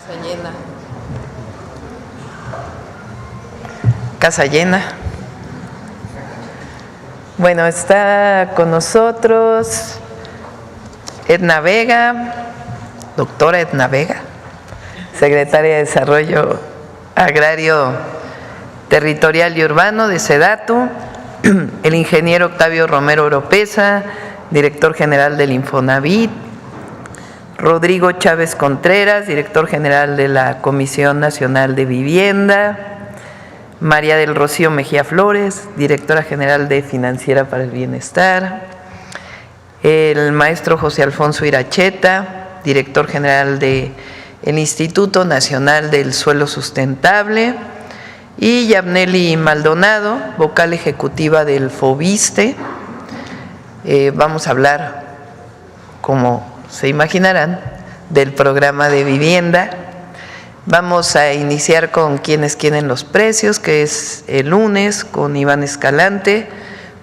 Casa llena. Casa llena. Bueno, está con nosotros Edna Vega, doctora Edna Vega, secretaria de Desarrollo Agrario, Territorial y Urbano de SEDATU, el ingeniero Octavio Romero Oropesa, director general del Infonavit, Rodrigo Chávez Contreras, director general de la Comisión Nacional de Vivienda, María del Rocío Mejía Flores, directora general de Financiera para el Bienestar, el maestro José Alfonso Iracheta, director general del Instituto Nacional del Suelo Sustentable, y Yabneli Maldonado, vocal ejecutiva del FOBISTE. Vamos a hablar, como se imaginarán, del programa de vivienda. Vamos a iniciar con quienes quieren los precios, que es el lunes, con Iván Escalante,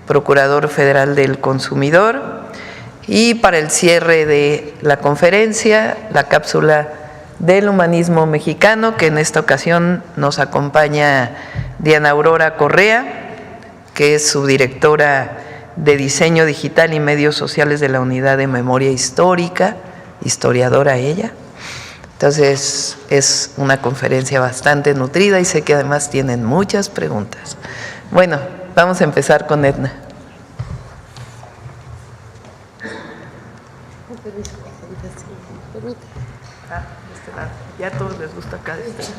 Procurador Federal del Consumidor. Y para el cierre de la conferencia, la cápsula del humanismo mexicano, que en esta ocasión nos acompaña Diana Aurora Correa, que es subdirectora de Diseño Digital y Medios Sociales de la Unidad de Memoria Histórica, historiadora ella. Entonces, es una conferencia bastante nutrida y sé que además tienen muchas preguntas. Bueno, vamos a empezar con Edna. Ya a todos les gusta acá. Gracias.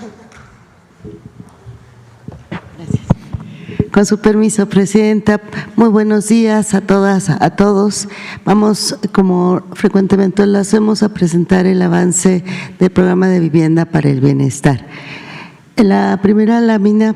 Con su permiso, Presidenta, muy buenos días a todas, a todos. Vamos, como frecuentemente lo hacemos, a presentar el avance del programa de vivienda para el bienestar. En la primera lámina,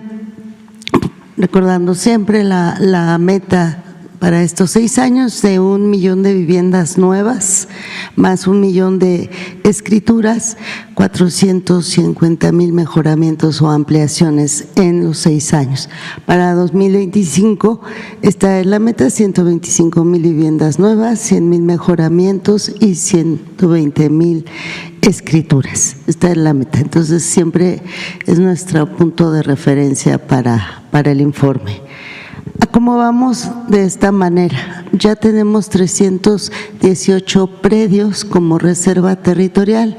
recordando siempre la meta para estos 6 años de 1 millón de viviendas nuevas, más 1 millón de escrituras, 450,000 mejoramientos o ampliaciones en los 6 años. Para 2025, esta es la meta: 125,000 viviendas nuevas, 100,000 mejoramientos y 120,000 escrituras. Esta es la meta. Entonces, siempre es nuestro punto de referencia para el informe. ¿Cómo vamos? De esta manera. Ya tenemos 318 predios como reserva territorial,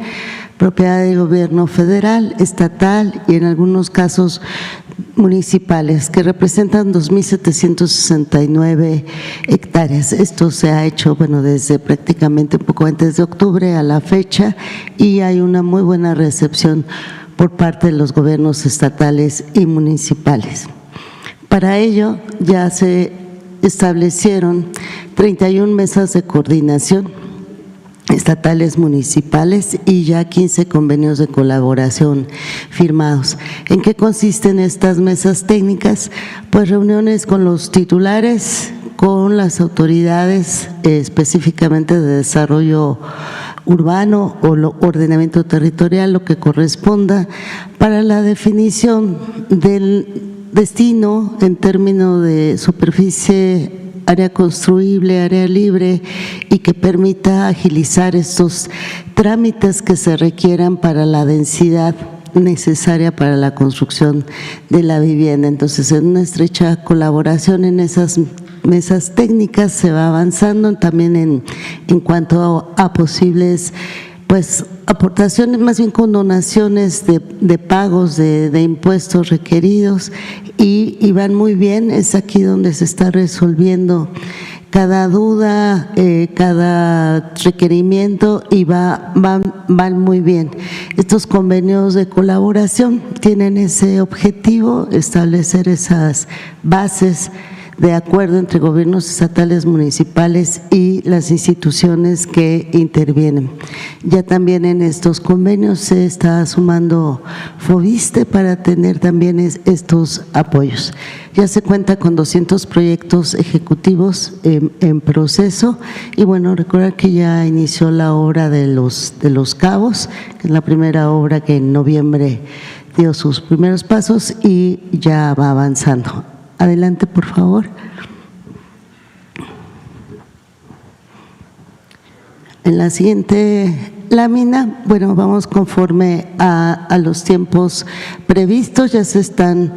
propiedad del gobierno federal, estatal y en algunos casos municipales, que representan 2,769 hectáreas. Esto se ha hecho, bueno, desde prácticamente un poco antes de octubre a la fecha, y hay una muy buena recepción por parte de los gobiernos estatales y municipales. Para ello ya se establecieron 31 mesas de coordinación estatales, municipales, y ya 15 convenios de colaboración firmados. ¿En qué consisten estas mesas técnicas? Pues reuniones con los titulares, con las autoridades específicamente de desarrollo urbano o ordenamiento territorial, lo que corresponda, para la definición del destino en términos de superficie, área construible, área libre, y que permita agilizar estos trámites que se requieran para la densidad necesaria para la construcción de la vivienda. Entonces, en una estrecha colaboración en esas mesas técnicas se va avanzando también en cuanto a posibles aportaciones, más bien con donaciones de pagos de impuestos requeridos, y van muy bien. Es aquí donde se está resolviendo cada duda, cada requerimiento, y van muy bien. Estos convenios de colaboración tienen ese objetivo: establecer esas bases de acuerdo entre gobiernos estatales, municipales y las instituciones que intervienen. Ya también en estos convenios se está sumando FOBISTE para tener también estos apoyos. Ya se cuenta con 200 proyectos ejecutivos en proceso, y bueno, recordar que ya inició la obra de los Cabos, que es la primera obra que en noviembre dio sus primeros pasos y ya va avanzando. Adelante, por favor. En la siguiente lámina, bueno, vamos conforme a los tiempos previstos, ya se están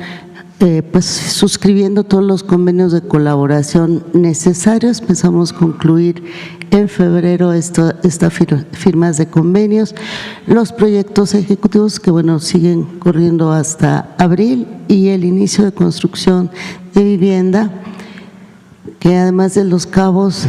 pues suscribiendo todos los convenios de colaboración necesarios. Pensamos concluir en febrero estas firmas de convenios, los proyectos ejecutivos que bueno siguen corriendo hasta abril y el inicio de construcción de vivienda, que además de Los Cabos,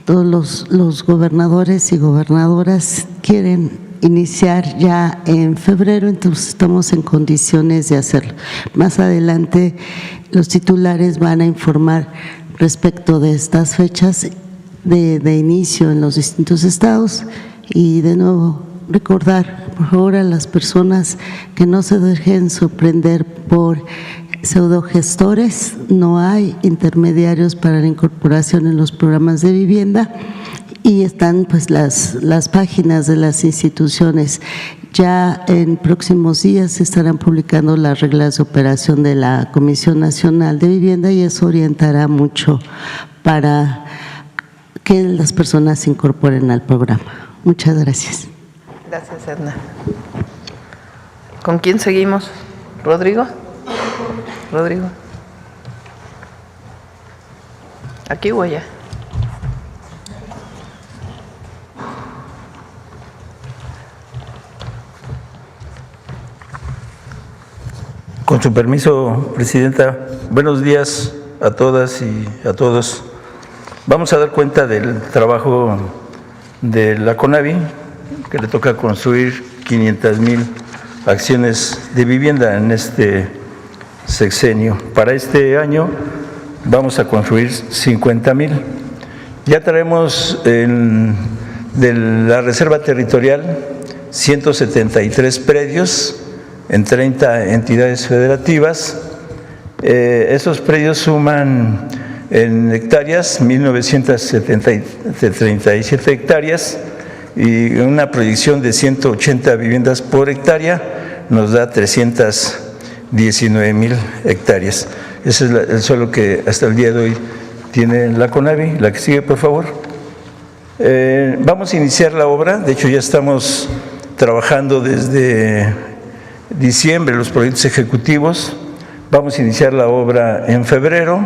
todos los gobernadores y gobernadoras quieren iniciar ya en febrero, entonces estamos en condiciones de hacerlo. Más adelante los titulares van a informar respecto de estas fechas de inicio en los distintos estados y de nuevo recordar por favor a las personas que no se dejen sorprender por pseudogestores, no hay intermediarios para la incorporación en los programas de vivienda. Y están pues las páginas de las instituciones. Ya en próximos días se estarán publicando las reglas de operación de la Comisión Nacional de Vivienda y eso orientará mucho para que las personas se incorporen al programa. Muchas gracias. Gracias, Edna. ¿Con quién seguimos? ¿Rodrigo? Rodrigo. ¿Aquí o allá? Con su permiso, Presidenta, buenos días a todas y a todos. Vamos a dar cuenta del trabajo de la CONAVI, que le toca construir 500,000 acciones de vivienda en este sexenio. Para este año vamos a construir 50,000. Ya traemos de la Reserva Territorial 173 predios en 30 entidades federativas. Esos predios suman en hectáreas 1,937 hectáreas y una proyección de 180 viviendas por hectárea nos da 319,000 hectáreas. Ese es el suelo que hasta el día de hoy tiene la CONAVI. La que sigue, por favor. Vamos a iniciar la obra, de hecho ya estamos trabajando desde diciembre los proyectos ejecutivos. Vamos a iniciar la obra en febrero,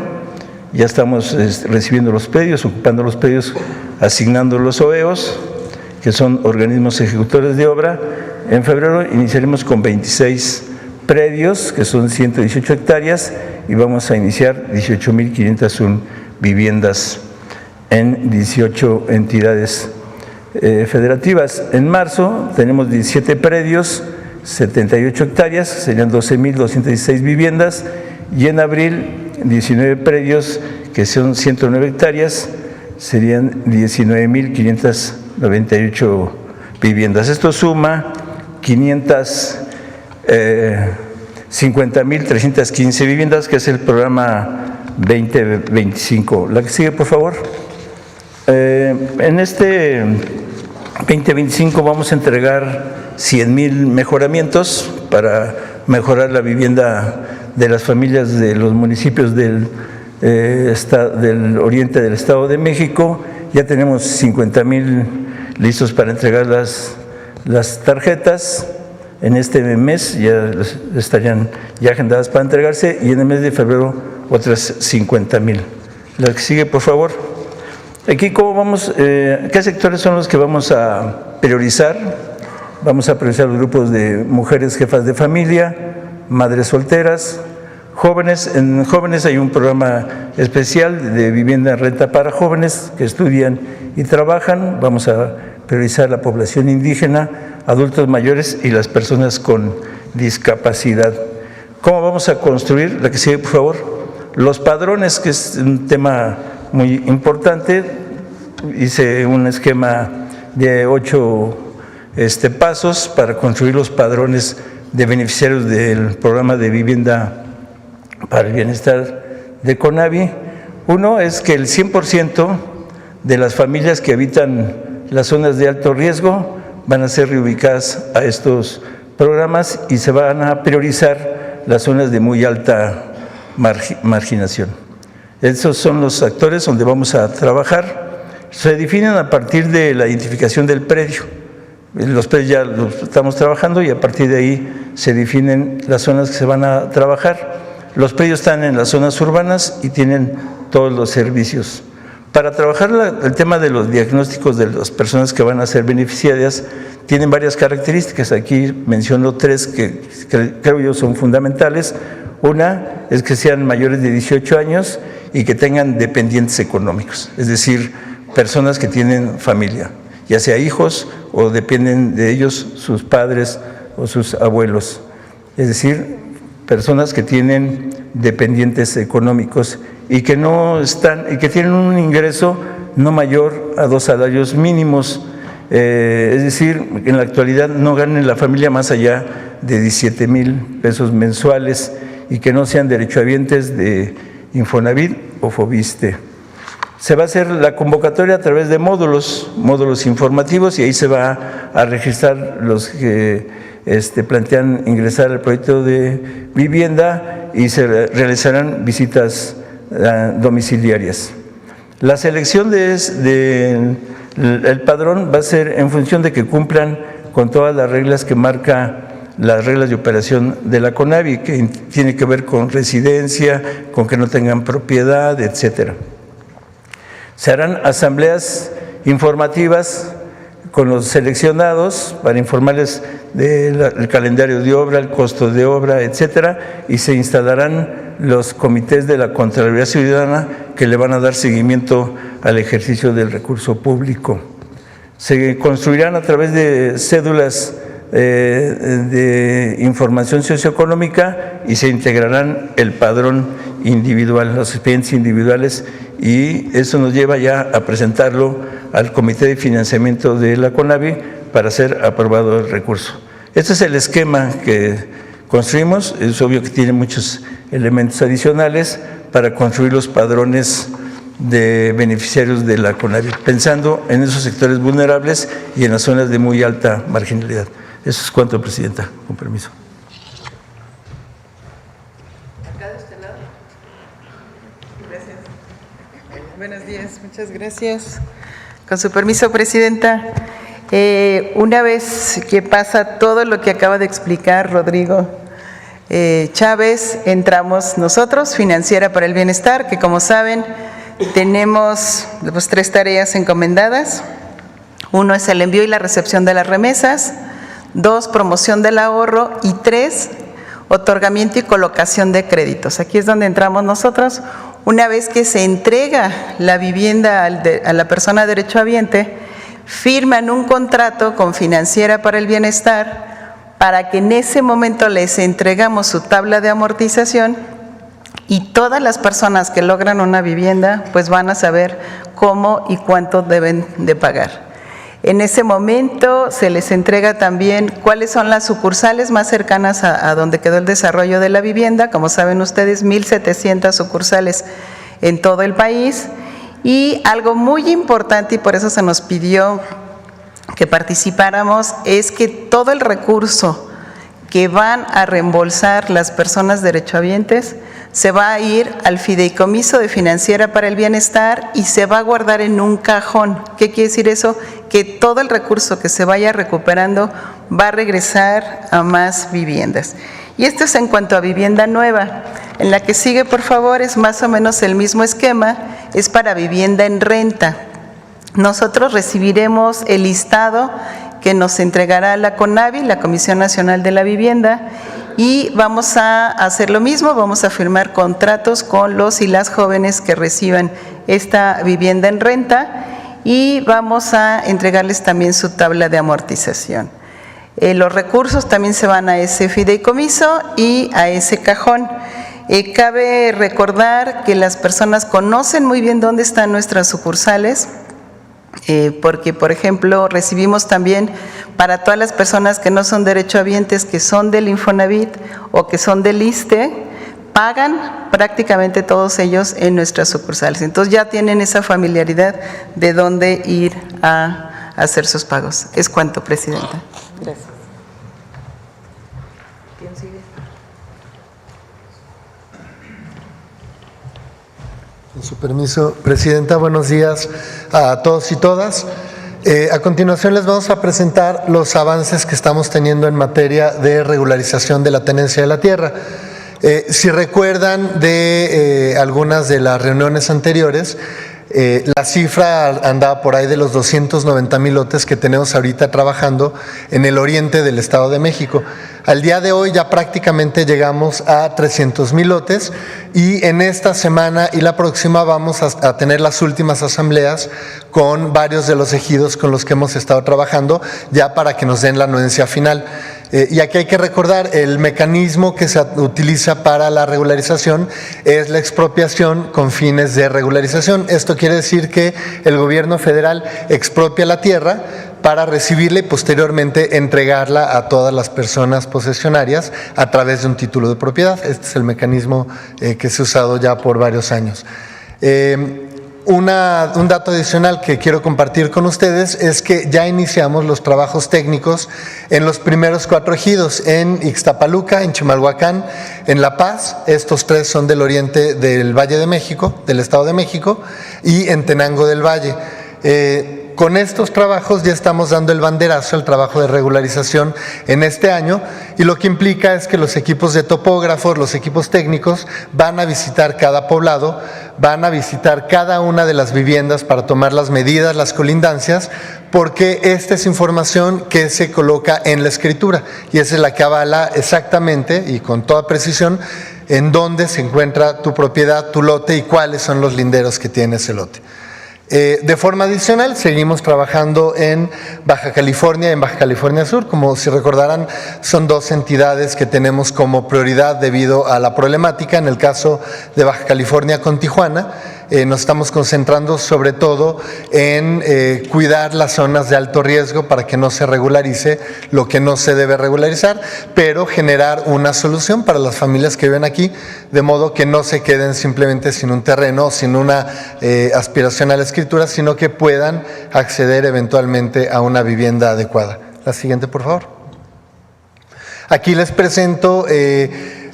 ya estamos recibiendo los predios, ocupando los predios, asignando los OEOs, que son organismos ejecutores de obra. En febrero iniciaremos con 26 predios, que son 118 hectáreas, y vamos a iniciar 18,501 viviendas en 18 entidades federativas. En marzo tenemos 17 predios, 78 hectáreas, serían 12,216 viviendas, y en abril 19 predios, que son 109 hectáreas, serían 19,598 viviendas. Esto suma 50,315 viviendas, que es el programa 2025. La que sigue, por favor. En este 2025 vamos a entregar 100,000 mejoramientos para mejorar la vivienda de las familias de los municipios del oriente del Estado de México. Ya tenemos 50,000 listos para entregar las tarjetas. En este mes ya estarían ya agendadas para entregarse, y en el mes de febrero otras 50,000. La que sigue, por favor. Aquí, ¿cómo vamos? ¿Qué sectores son los que vamos a priorizar? Vamos a priorizar los grupos de mujeres jefas de familia, madres solteras, jóvenes. En jóvenes hay un programa especial de vivienda en renta para jóvenes que estudian y trabajan. Vamos a priorizar la población indígena, adultos mayores y las personas con discapacidad. ¿Cómo vamos a construir? La que sigue, por favor. Los padrones, que es un tema muy importante. Hice un esquema de 8 pasos para construir los padrones de beneficiarios del programa de vivienda para el bienestar de CONAVI. Uno es que el 100% de las familias que habitan las zonas de alto riesgo van a ser reubicadas a estos programas y se van a priorizar las zonas de muy alta marginación. Esos son los actores donde vamos a trabajar. Se definen a partir de la identificación del predio. Los predios ya los estamos trabajando y a partir de ahí se definen las zonas que se van a trabajar. Los predios están en las zonas urbanas y tienen todos los servicios. Para trabajar el tema de los diagnósticos de las personas que van a ser beneficiarias, tienen varias características. Aquí menciono 3 que creo yo son fundamentales. Una es que sean mayores de 18 años y que tengan dependientes económicos, es decir, personas que tienen familia, ya sea hijos o dependen de ellos sus padres o sus abuelos, es decir, personas que tienen dependientes económicos y que no están y que tienen un ingreso no mayor a 2 salarios mínimos, es decir, en la actualidad no ganen la familia más allá de 17,000 pesos mensuales y que no sean derechohabientes de Infonavit o Fobiste. Se va a hacer la convocatoria a través de módulos informativos y ahí se va a registrar los que plantean ingresar al proyecto de vivienda y se realizarán visitas domiciliarias. La selección del padrón va a ser en función de que cumplan con todas las reglas que marca las reglas de operación de la CONAVI, que tiene que ver con residencia, con que no tengan propiedad, etcétera. Se harán asambleas informativas con los seleccionados para informarles del calendario de obra, el costo de obra, etcétera, y se instalarán los comités de la Contraloría Ciudadana que le van a dar seguimiento al ejercicio del recurso público. Se construirán a través de cédulas de información socioeconómica y se integrarán el padrón individual, los expedientes individuales, y eso nos lleva ya a presentarlo al Comité de Financiamiento de la CONAVI para ser aprobado el recurso. Este es el esquema que construimos, es obvio que tiene muchos elementos adicionales para construir los padrones de beneficiarios de la CONAVI, pensando en esos sectores vulnerables y en las zonas de muy alta marginalidad. Eso es cuanto, Presidenta, con permiso. Acá de este lado. Gracias. Buenos días, muchas gracias. Con su permiso, Presidenta. Una vez que pasa todo lo que acaba de explicar Rodrigo Chávez, entramos nosotros, Financiera para el Bienestar, que como saben tenemos 3 tareas encomendadas. 1 es el envío y la recepción de las remesas, 2, promoción del ahorro y 3, otorgamiento y colocación de créditos. Aquí es donde entramos nosotros. Una vez que se entrega la vivienda a la persona derechohabiente, firman un contrato con Financiera para el Bienestar para que en ese momento les entregamos su tabla de amortización y todas las personas que logran una vivienda pues van a saber cómo y cuánto deben de pagar. En ese momento se les entrega también cuáles son las sucursales más cercanas a donde quedó el desarrollo de la vivienda. Como saben ustedes, 1,700 sucursales en todo el país. Y algo muy importante, y por eso se nos pidió que participáramos, es que todo el recurso que van a reembolsar las personas derechohabientes se va a ir al fideicomiso de Financiera para el Bienestar y se va a guardar en un cajón. ¿Qué quiere decir eso? Que todo el recurso que se vaya recuperando va a regresar a más viviendas. Y esto es en cuanto a vivienda nueva. En la que sigue, por favor, es más o menos el mismo esquema, es para vivienda en renta. Nosotros recibiremos el listado que nos entregará la CONAVI, la Comisión Nacional de la Vivienda, y vamos a hacer lo mismo, vamos a firmar contratos con los y las jóvenes que reciban esta vivienda en renta y vamos a entregarles también su tabla de amortización. Los recursos también se van a ese fideicomiso y a ese cajón. Cabe recordar que las personas conocen muy bien dónde están nuestras sucursales, porque, por ejemplo, recibimos también para todas las personas que no son derechohabientes, que son del Infonavit o que son del ISSSTE, pagan prácticamente todos ellos en nuestras sucursales. Entonces ya tienen esa familiaridad de dónde ir a hacer sus pagos. Es cuanto, Presidenta. Gracias. ¿Quién sigue? Con su permiso, Presidenta, buenos días a todos y todas. A continuación les vamos a presentar los avances que estamos teniendo en materia de regularización de la tenencia de la tierra. Si recuerdan de algunas de las reuniones anteriores, la cifra andaba por ahí de los 290,000 lotes que tenemos ahorita trabajando en el oriente del Estado de México. Al día de hoy ya prácticamente llegamos a 300,000 lotes y en esta semana y la próxima vamos a tener las últimas asambleas con varios de los ejidos con los que hemos estado trabajando ya para que nos den la anuencia final. Y aquí hay que recordar, el mecanismo que se utiliza para la regularización es la expropiación con fines de regularización. Esto quiere decir que el gobierno federal expropia la tierra para recibirla y posteriormente entregarla a todas las personas posesionarias a través de un título de propiedad. Este es el mecanismo que se ha usado ya por varios años. Un dato adicional que quiero compartir con ustedes es que ya iniciamos los trabajos técnicos en los primeros 4 ejidos, en Ixtapaluca, en Chimalhuacán, en La Paz, estos 3 son del oriente del Valle de México, del Estado de México, y en Tenango del Valle. Con estos trabajos ya estamos dando el banderazo al trabajo de regularización en este año y lo que implica es que los equipos de topógrafos, los equipos técnicos van a visitar cada poblado, van a visitar cada una de las viviendas para tomar las medidas, las colindancias, porque esta es información que se coloca en la escritura y esa es la que avala exactamente y con toda precisión en dónde se encuentra tu propiedad, tu lote y cuáles son los linderos que tiene ese lote. De forma adicional, seguimos trabajando en Baja California y en Baja California Sur. Como si recordarán, son 2 entidades que tenemos como prioridad debido a la problemática. En el caso de Baja California con Tijuana, nos estamos concentrando sobre todo en cuidar las zonas de alto riesgo para que no se regularice lo que no se debe regularizar, pero generar una solución para las familias que viven aquí, de modo que no se queden simplemente sin un terreno, sin una aspiración a la escritura, sino que puedan acceder eventualmente a una vivienda adecuada. La siguiente, por favor. Aquí les presento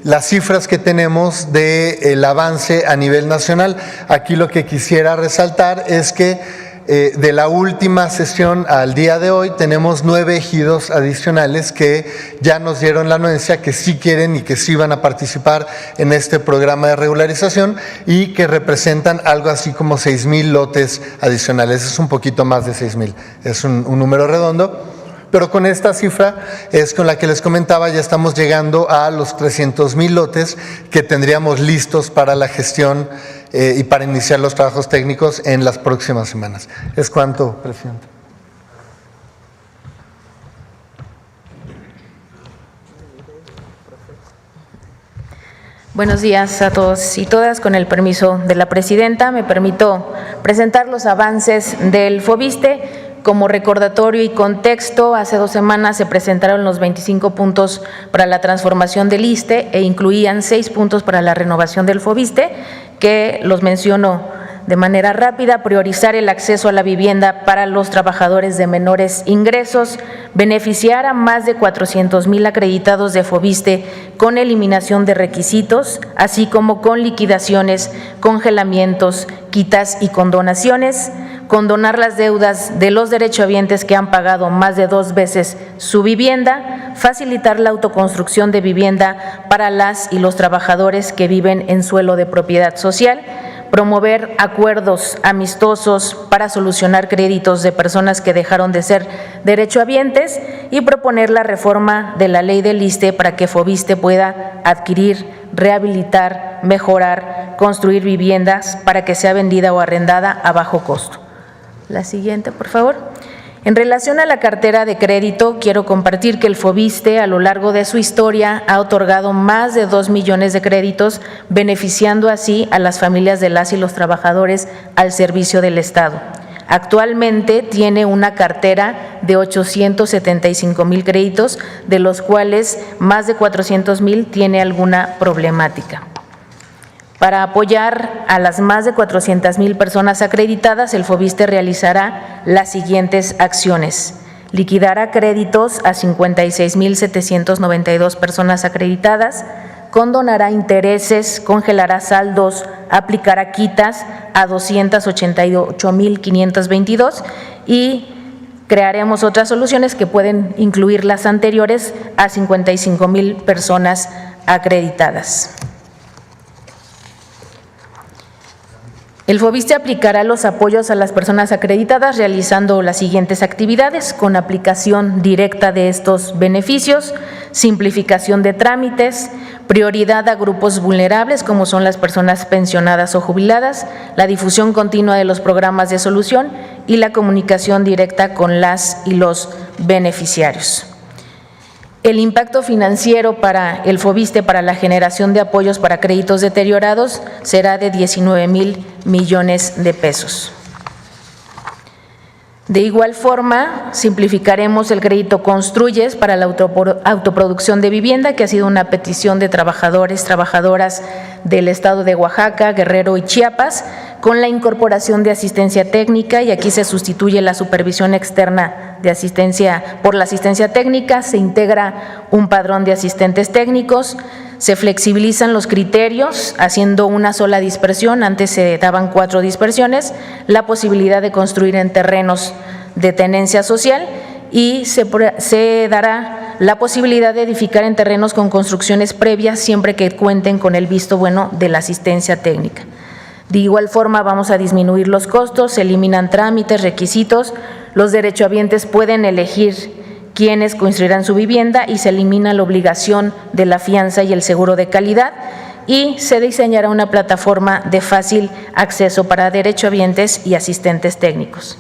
las cifras que tenemos del avance a nivel nacional. Aquí lo que quisiera resaltar es que de la última sesión al día de hoy tenemos 9 ejidos adicionales que ya nos dieron la anuencia, que sí quieren y que sí van a participar en este programa de regularización y que representan algo así como 6,000 lotes adicionales. Es un poquito más de 6,000, es un número redondo. Pero con esta cifra es con la que les comentaba, ya estamos llegando a los 300,000 lotes que tendríamos listos para la gestión y para iniciar los trabajos técnicos en las próximas semanas. ¿Es cuánto, presidente? Buenos días a todos y todas. Con el permiso de la presidenta, me permito presentar los avances del FOBISTE. Como recordatorio y contexto, hace 2 semanas se presentaron los 25 puntos para la transformación del ISSSTE e incluían 6 puntos para la renovación del FOBISTE, que los menciono de manera rápida: priorizar el acceso a la vivienda para los trabajadores de menores ingresos, beneficiar a más de 400,000 acreditados de FOBISTE con eliminación de requisitos, así como con liquidaciones, congelamientos, quitas y condonaciones, condonar las deudas de los derechohabientes que han pagado más de 2 veces su vivienda, facilitar la autoconstrucción de vivienda para las y los trabajadores que viven en suelo de propiedad social, promover acuerdos amistosos para solucionar créditos de personas que dejaron de ser derechohabientes y proponer la reforma de la ley del ISSSTE para que FOBISTE pueda adquirir, rehabilitar, mejorar, construir viviendas para que sea vendida o arrendada a bajo costo. La siguiente, por favor. En relación a la cartera de crédito, quiero compartir que el FOBISTE a lo largo de su historia ha otorgado más de 2 millones de créditos, beneficiando así a las familias de las y los trabajadores al servicio del Estado. Actualmente tiene una cartera de 875,000 créditos, de los cuales más de 400,000 tiene alguna problemática. Para apoyar a las más de 400,000 personas acreditadas, el FOBISTE realizará las siguientes acciones: liquidará créditos a 56,792 personas acreditadas, condonará intereses, congelará saldos, aplicará quitas a 288,522 y crearemos otras soluciones que pueden incluir las anteriores a 55,000 personas acreditadas. El FOBISTE aplicará los apoyos a las personas acreditadas realizando las siguientes actividades con aplicación directa de estos beneficios: simplificación de trámites, prioridad a grupos vulnerables como son las personas pensionadas o jubiladas, la difusión continua de los programas de solución y la comunicación directa con las y los beneficiarios. El impacto financiero para el FOBISTE para la generación de apoyos para créditos deteriorados será de 19,000 millones de pesos. De igual forma, simplificaremos el crédito Construyes para la autoproducción de vivienda, que ha sido una petición de trabajadoras del estado de Oaxaca, Guerrero y Chiapas, con la incorporación de asistencia técnica, y aquí se sustituye la supervisión externa de asistencia por la asistencia técnica, se integra un padrón de asistentes técnicos, se flexibilizan los criterios haciendo una sola dispersión, antes se daban 4 dispersiones, la posibilidad de construir en terrenos de tenencia social y se dará la posibilidad de edificar en terrenos con construcciones previas siempre que cuenten con el visto bueno de la asistencia técnica. De igual forma vamos a disminuir los costos, se eliminan trámites, requisitos, los derechohabientes pueden elegir quienes construirán su vivienda y se elimina la obligación de la fianza y el seguro de calidad, y se diseñará una plataforma de fácil acceso para derechohabientes y asistentes técnicos.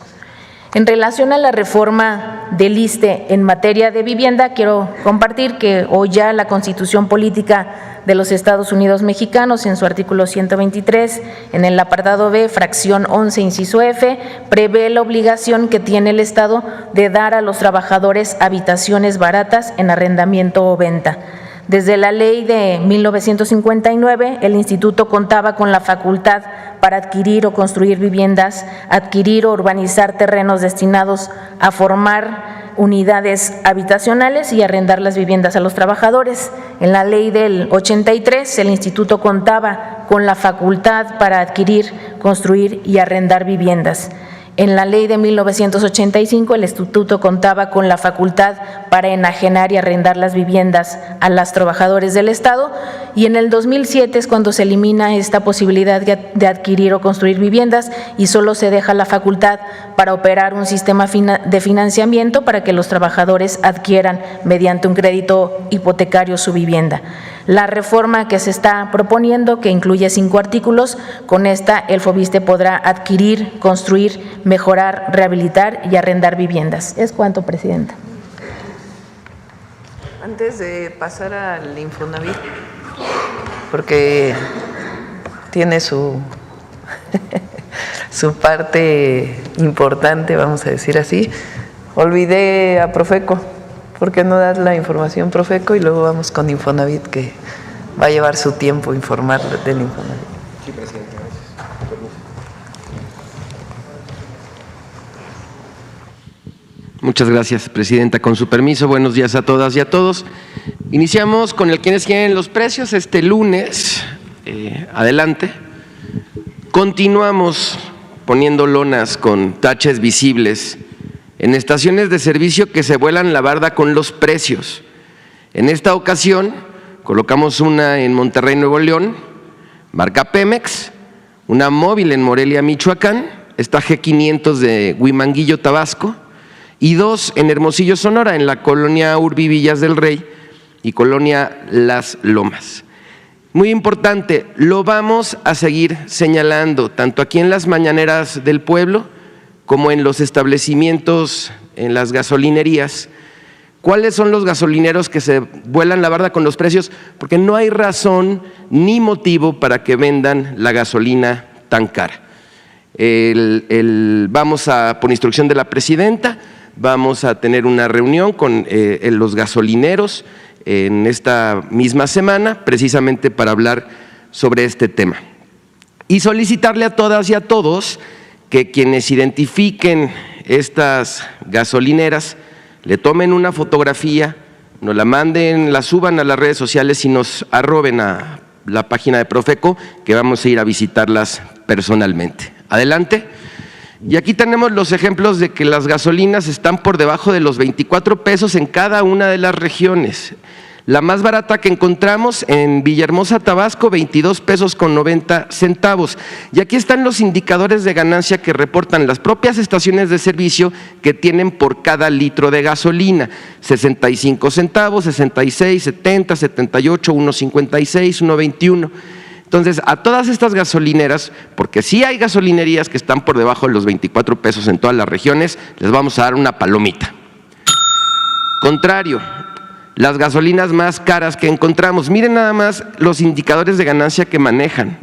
En relación a la reforma del ISSSTE en materia de vivienda, quiero compartir que hoy ya la Constitución Política de los Estados Unidos Mexicanos, en su artículo 123, en el apartado B, fracción 11, inciso F, prevé la obligación que tiene el Estado de dar a los trabajadores habitaciones baratas en arrendamiento o venta. Desde la ley de 1959, el Instituto contaba con la facultad para adquirir o construir viviendas, adquirir o urbanizar terrenos destinados a formar unidades habitacionales y arrendar las viviendas a los trabajadores. En la ley del 83, el Instituto contaba con la facultad para adquirir, construir y arrendar viviendas. En la ley de 1985, el Instituto contaba con la facultad para enajenar y arrendar las viviendas a los trabajadores del Estado, y en el 2007 es cuando se elimina esta posibilidad de adquirir o construir viviendas y solo se deja la facultad para operar un sistema de financiamiento para que los trabajadores adquieran mediante un crédito hipotecario su vivienda. La reforma que se está proponiendo, que incluye 5 artículos, con esta el FOBISTE podrá adquirir, construir, mejorar, rehabilitar y arrendar viviendas. Es cuanto, Presidenta. Antes de pasar al Infonavit, porque tiene su parte importante, vamos a decir así, olvidé a Profeco. ¿Por qué no dar la información Profeco y luego vamos con Infonavit, que va a llevar su tiempo informar del Infonavit? Sí, Presidenta, gracias. Muchas gracias, Presidenta. Con su permiso, buenos días a todas y a todos. Iniciamos con el quienes quieren los precios este lunes. Adelante. Continuamos poniendo lonas con taches visibles en estaciones de servicio que se vuelan la barda con los precios. En esta ocasión colocamos una en Monterrey, Nuevo León, marca Pemex, una móvil en Morelia, Michoacán, esta G500 de Huimanguillo, Tabasco, y 2 en Hermosillo, Sonora, en la colonia Urbi Villas del Rey y colonia Las Lomas. Muy importante, lo vamos a seguir señalando, tanto aquí en las mañaneras del pueblo como en los establecimientos, en las gasolinerías. ¿Cuáles son los gasolineros que se vuelan la barda con los precios? Porque no hay razón ni motivo para que vendan la gasolina tan cara. Vamos a, por instrucción de la Presidenta, vamos a tener una reunión con los gasolineros en esta misma semana, precisamente para hablar sobre este tema. Y solicitarle a todas y a todos que quienes identifiquen estas gasolineras le tomen una fotografía, nos la manden, la suban a las redes sociales y nos arroben a la página de Profeco, que vamos a ir a visitarlas personalmente. Adelante. Y aquí tenemos los ejemplos de que las gasolinas están por debajo de los 24 pesos en cada una de las regiones. La más barata que encontramos en Villahermosa, Tabasco, 22 pesos con 90 centavos. Y aquí están los indicadores de ganancia que reportan las propias estaciones de servicio que tienen por cada litro de gasolina. 65 centavos, 66, 70, 78, 1.56, 1.21. Entonces, a todas estas gasolineras, porque sí hay gasolinerías que están por debajo de los 24 pesos en todas las regiones, les vamos a dar una palomita. Contrario, las gasolinas más caras que encontramos, miren nada más los indicadores de ganancia que manejan.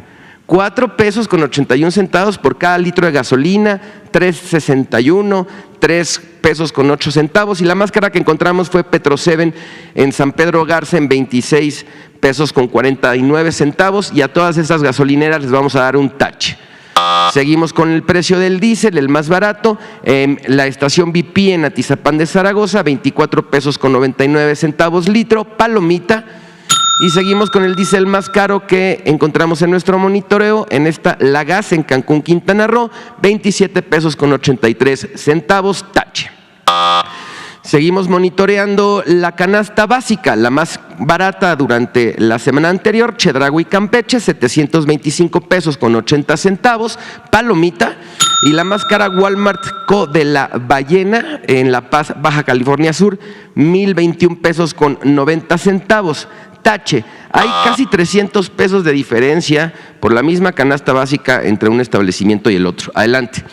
4 pesos con 81 centavos por cada litro de gasolina, 3.61, 3 pesos con 8 centavos, y la más cara que encontramos fue Petro 7 en San Pedro Garza en 26 pesos con 49 centavos, y a todas estas gasolineras les vamos a dar un tache. Seguimos con el precio del diésel, el más barato, la estación BP en Atizapán de Zaragoza, 24 pesos con 99 centavos litro, palomita. Y seguimos con el diésel más caro que encontramos en nuestro monitoreo, en esta La Gas en Cancún, Quintana Roo, 27 pesos con 83 centavos, tache. Seguimos monitoreando la canasta básica, la más barata durante la semana anterior, Chedraui Campeche, 725 pesos con 80 centavos, palomita. Y la más cara, Walmart Co. de la Ballena, en La Paz, Baja California Sur, 1,021 pesos con 90 centavos, tache. Hay casi 300 pesos de diferencia por la misma canasta básica entre un establecimiento y el otro. Adelante.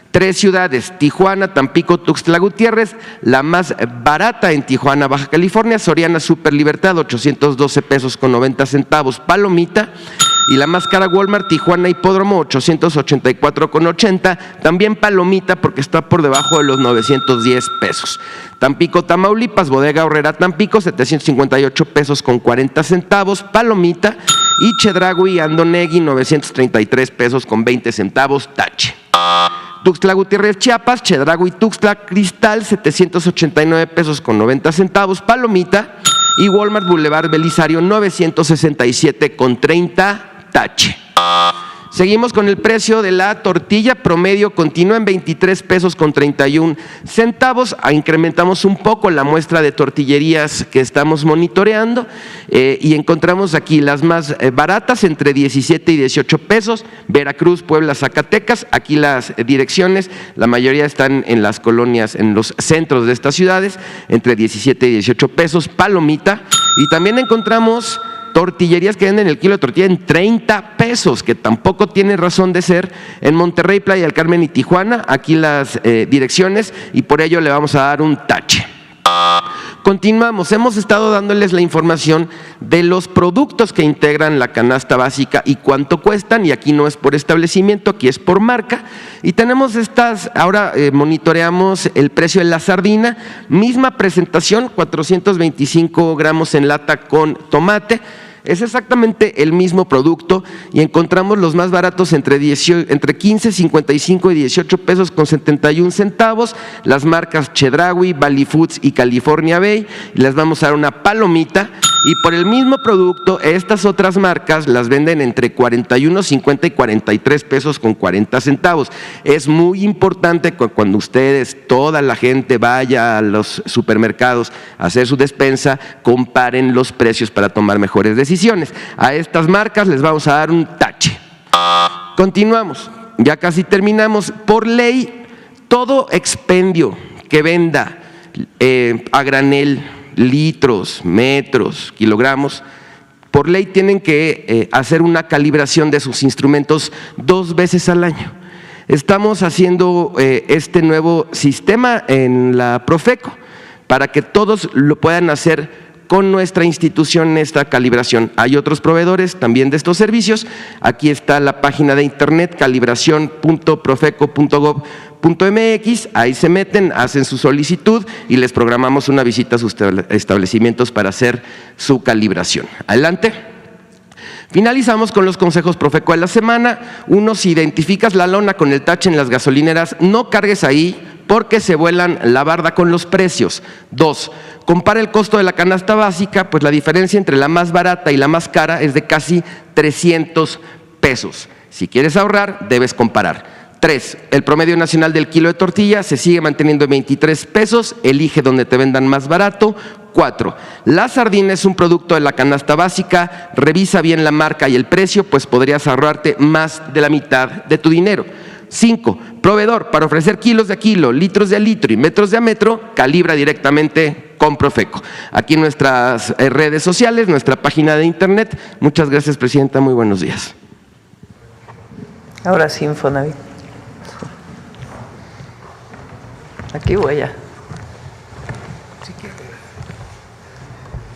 3 ciudades, Tijuana, Tampico, Tuxtla Gutiérrez, la más barata en Tijuana, Baja California, Soriana Super Libertad, 812 pesos con 90 centavos, palomita. Y la más cara, Walmart, Tijuana Hipódromo, 884 con 80, también palomita porque está por debajo de los 910 pesos. Tampico, Tamaulipas, Bodega Aurrera Tampico, 758 pesos con 40 centavos, palomita. Y Chedraui Andonegui, 933 pesos con 20 centavos, tache. Tuxtla Gutiérrez, Chiapas, Chedraui Tuxtla Cristal, 789 pesos con 90 centavos, palomita. Y Walmart Boulevard Belisario, 967 con 30, tache. Seguimos con el precio de la tortilla promedio, continúa en 23 pesos con 31 centavos. Incrementamos un poco la muestra de tortillerías que estamos monitoreando y encontramos aquí las más baratas entre 17 y 18 pesos, Veracruz, Puebla, Zacatecas. Aquí las direcciones, la mayoría están en las colonias, en los centros de estas ciudades, entre 17 y 18 pesos, palomita. Y también encontramos tortillerías que venden el kilo de tortilla en 30 pesos, que tampoco tiene razón de ser, en Monterrey, Playa del Carmen y Tijuana. Aquí las direcciones, y por ello le vamos a dar un tache. Continuamos, hemos estado dándoles la información de los productos que integran la canasta básica y cuánto cuestan, y aquí no es por establecimiento, aquí es por marca. Y tenemos estas, ahora monitoreamos el precio de la sardina, misma presentación, 425 gramos en lata con tomate. Es exactamente el mismo producto y encontramos los más baratos entre 15, 55 y 18 pesos con 71 centavos, las marcas Chedraui, Valley Foods y California Bay. Les vamos a dar una palomita. Y por el mismo producto, estas otras marcas las venden entre 41, 50 y 43 pesos con 40 centavos. Es muy importante que cuando ustedes, toda la gente, vaya a los supermercados a hacer su despensa, comparen los precios para tomar mejores decisiones. A estas marcas les vamos a dar un tache. Continuamos, ya casi terminamos. Por ley, todo expendio que venda a granel, litros, metros, kilogramos, por ley tienen que hacer una calibración de sus instrumentos 2 veces al año. Estamos haciendo este nuevo sistema en la Profeco para que todos lo puedan hacer con nuestra institución, esta calibración. Hay otros proveedores también de estos servicios. Aquí está la página de internet, calibracion.profeco.gov.mx. Ahí se meten, hacen su solicitud y les programamos una visita a sus establecimientos para hacer su calibración. Adelante. Finalizamos con los consejos Profeco de la semana. 1, si identificas la lona con el tache en las gasolineras, no cargues ahí porque se vuelan la barda con los precios. 2, compara el costo de la canasta básica, pues la diferencia entre la más barata y la más cara es de casi 300 pesos. Si quieres ahorrar, debes comparar. 3. El promedio nacional del kilo de tortilla se sigue manteniendo en 23 pesos. Elige donde te vendan más barato. 4. La sardina es un producto de la canasta básica. Revisa bien la marca y el precio, pues podrías ahorrarte más de la mitad de tu dinero. 5. Proveedor, para ofrecer kilos de a kilo, litros de a litro y metros de a metro, calibra directamente con Profeco. Aquí en nuestras redes sociales, nuestra página de internet. Muchas gracias, presidenta. Muy buenos días. Ahora sí, Infonavit. Aquí voy a.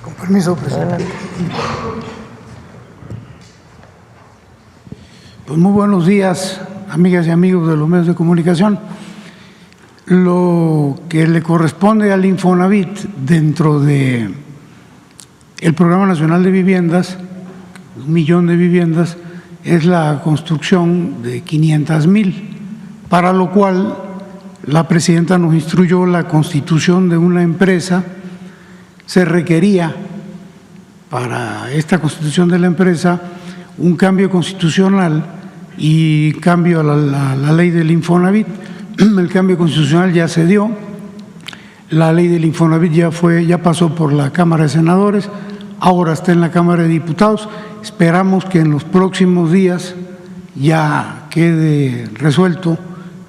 Con permiso, presidente. Adelante. Pues muy buenos días, amigas y amigos de los medios de comunicación. Lo que le corresponde al Infonavit dentro de el Programa Nacional de Viviendas, 1 millón de viviendas, es la construcción de 500,000, para lo cual la presidenta nos instruyó la constitución de una empresa. Se requería para esta constitución de la empresa un cambio constitucional y cambio a la ley del Infonavit. El cambio constitucional ya se dio, la ley del Infonavit ya pasó por la Cámara de Senadores, ahora está en la Cámara de Diputados. Esperamos que en los próximos días ya quede resuelto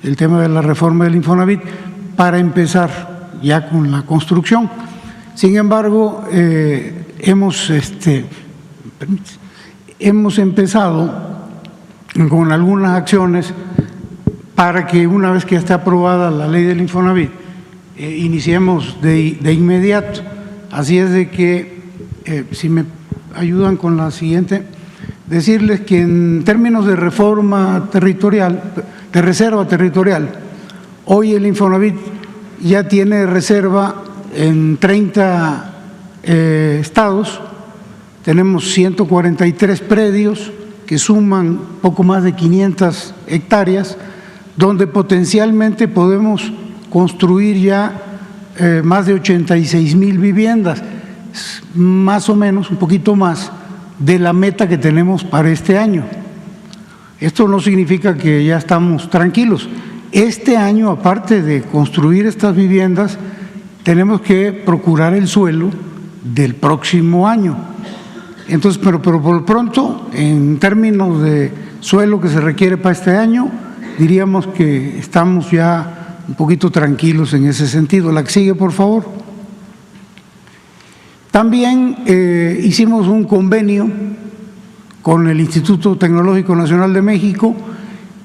el tema de la reforma del Infonavit para empezar ya con la construcción. Sin embargo, hemos empezado con algunas acciones para que una vez que esté aprobada la ley del Infonavit, iniciemos de inmediato. Así es de que, si me ayudan con la siguiente, decirles que en términos de reforma territorial, de reserva territorial, hoy el Infonavit ya tiene reserva en 30 estados. Tenemos 143 predios que suman poco más de 500 hectáreas, donde potencialmente podemos construir ya más de 86,000 viviendas, más o menos, un poquito más de la meta que tenemos para este año. Esto no significa que ya estamos tranquilos. Este año, aparte de construir estas viviendas, tenemos que procurar el suelo del próximo año. Entonces, pero por lo pronto, en términos de suelo que se requiere para este año, diríamos que estamos ya un poquito tranquilos en ese sentido. La que sigue, por favor. También hicimos un convenio con el Instituto Tecnológico Nacional de México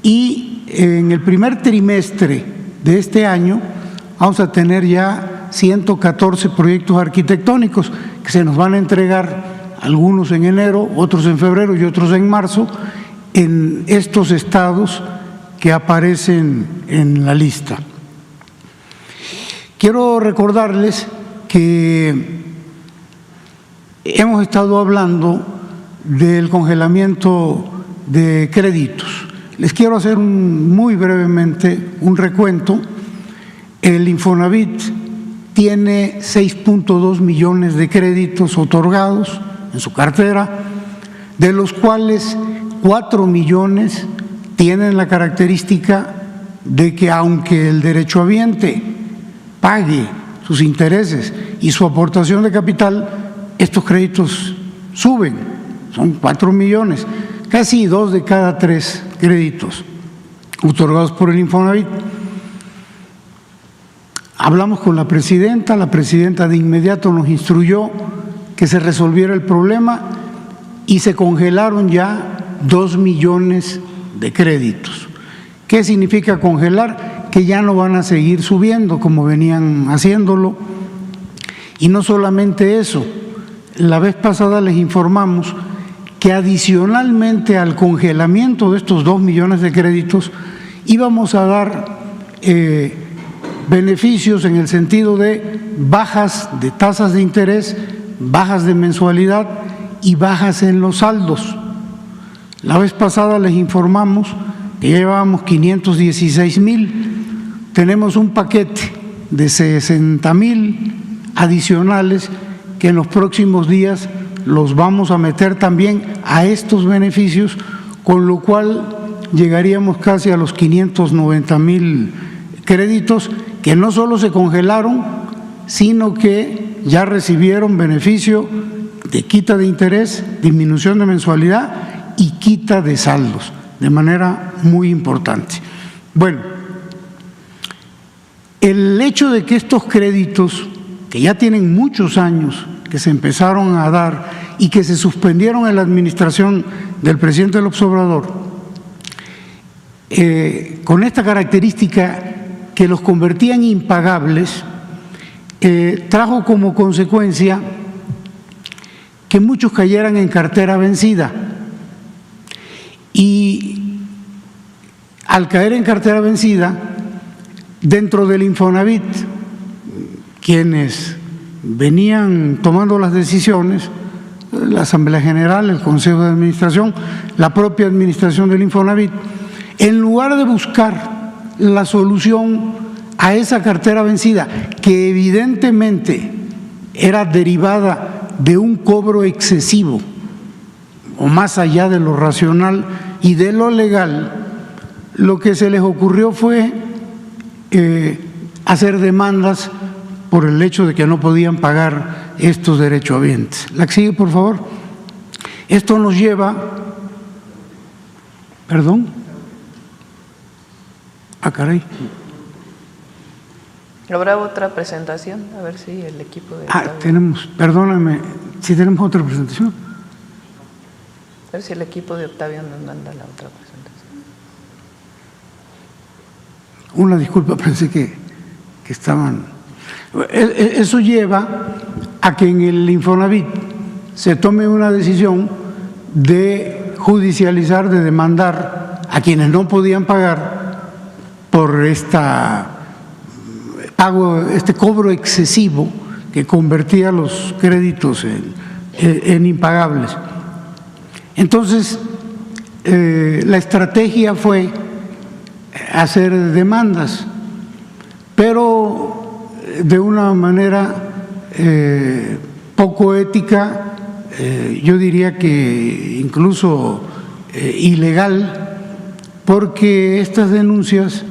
y en el primer trimestre de este año vamos a tener ya 114 proyectos arquitectónicos que se nos van a entregar, algunos en enero, otros en febrero y otros en marzo, en estos estados que aparecen en la lista. Quiero recordarles que hemos estado hablando del congelamiento de créditos. Les quiero hacer muy brevemente un recuento. El Infonavit tiene 6.2 millones de créditos otorgados en su cartera, de los cuales 4 millones tienen la característica de que aunque el derechohabiente pague sus intereses y su aportación de capital, estos créditos suben, son 4 millones, casi 2 de cada 3 créditos otorgados por el Infonavit. Hablamos con la presidenta de inmediato nos instruyó que se resolviera el problema y se congelaron ya 2 millones de créditos. ¿Qué significa congelar? Que ya no van a seguir subiendo como venían haciéndolo. Y no solamente eso, la vez pasada les informamos que adicionalmente al congelamiento de estos 2 millones de créditos íbamos a dar beneficios en el sentido de bajas de tasas de interés, bajas de mensualidad y bajas en los saldos. La vez pasada les informamos que llevábamos 516,000, tenemos un paquete de 60,000 adicionales que en los próximos días los vamos a meter también a estos beneficios, con lo cual llegaríamos casi a los 590,000 créditos que no solo se congelaron, sino que ya recibieron beneficio de quita de interés, disminución de mensualidad y quita de saldos, de manera muy importante. Bueno, el hecho de que estos créditos, que ya tienen muchos años, que se empezaron a dar y que se suspendieron en la administración del presidente López Obrador, con esta característica que los convertía en impagables, trajo como consecuencia que muchos cayeran en cartera vencida. Y al caer en cartera vencida, dentro del Infonavit, quienes venían tomando las decisiones, la Asamblea General, el Consejo de Administración, la propia administración del Infonavit, en lugar de buscar la solución a esa cartera vencida, que evidentemente era derivada de un cobro excesivo o más allá de lo racional y de lo legal, lo que se les ocurrió fue hacer demandas por el hecho de que no podían pagar estos derechohabientes. La que sigue, por favor. Esto nos lleva, perdón, caray. ¿Habrá otra presentación? A ver si el equipo de... tenemos, perdóname, si tenemos otra presentación. A ver si el equipo de Octavio nos manda la otra presentación. Una disculpa, pensé que estaban... Eso lleva a que en el Infonavit se tome una decisión de judicializar, de demandar a quienes no podían pagar por este cobro excesivo que convertía los créditos en impagables. Entonces, la estrategia fue hacer demandas, pero de una manera poco ética, yo diría que incluso ilegal, porque estas denuncias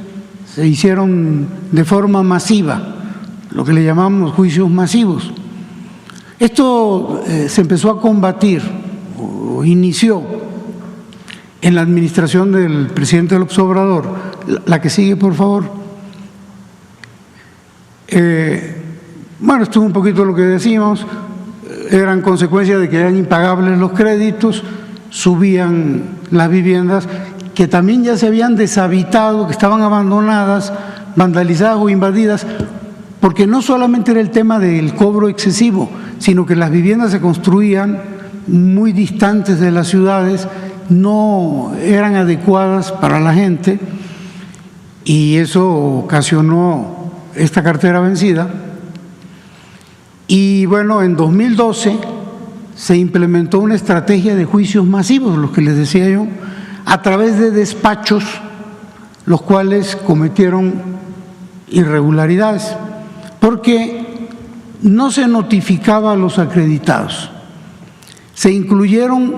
se hicieron de forma masiva, lo que le llamamos juicios masivos. Esto se empezó a combatir o inició en la administración del presidente López Obrador. La que sigue, por favor. Bueno, esto es un poquito lo que decimos, eran consecuencia de que eran impagables los créditos, subían las viviendas que también ya se habían deshabitado, que estaban abandonadas, vandalizadas o invadidas, porque no solamente era el tema del cobro excesivo, sino que las viviendas se construían muy distantes de las ciudades, no eran adecuadas para la gente, y eso ocasionó esta cartera vencida. Y bueno, en 2012 se implementó una estrategia de juicios masivos, los que les decía yo, a través de despachos, los cuales cometieron irregularidades, porque no se notificaba a los acreditados. Se incluyeron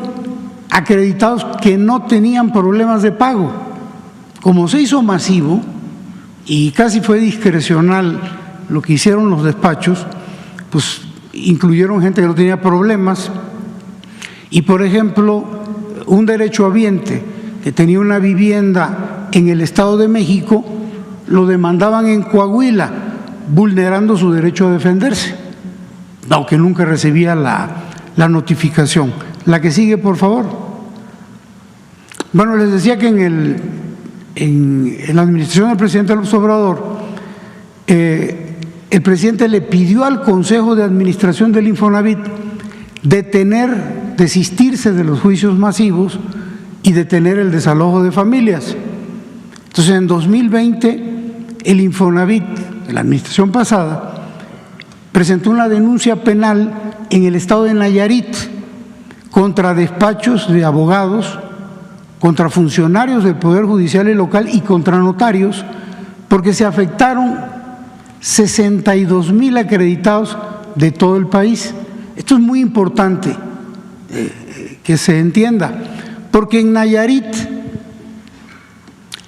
acreditados que no tenían problemas de pago. Como se hizo masivo y casi fue discrecional lo que hicieron los despachos, pues incluyeron gente que no tenía problemas. Y por ejemplo, un derechohabiente que tenía una vivienda en el Estado de México, lo demandaban en Coahuila, vulnerando su derecho a defenderse, aunque nunca recibía la notificación. La que sigue, por favor. Bueno, les decía que en la administración del presidente López Obrador, el presidente le pidió al Consejo de Administración del Infonavit desistirse de los juicios masivos y detener el desalojo de familias. Entonces, en 2020, el Infonavit, de la administración pasada, presentó una denuncia penal en el estado de Nayarit contra despachos de abogados, contra funcionarios del Poder Judicial y local y contra notarios, porque se afectaron 62,000 acreditados de todo el país. Esto es muy importante que se entienda, porque en Nayarit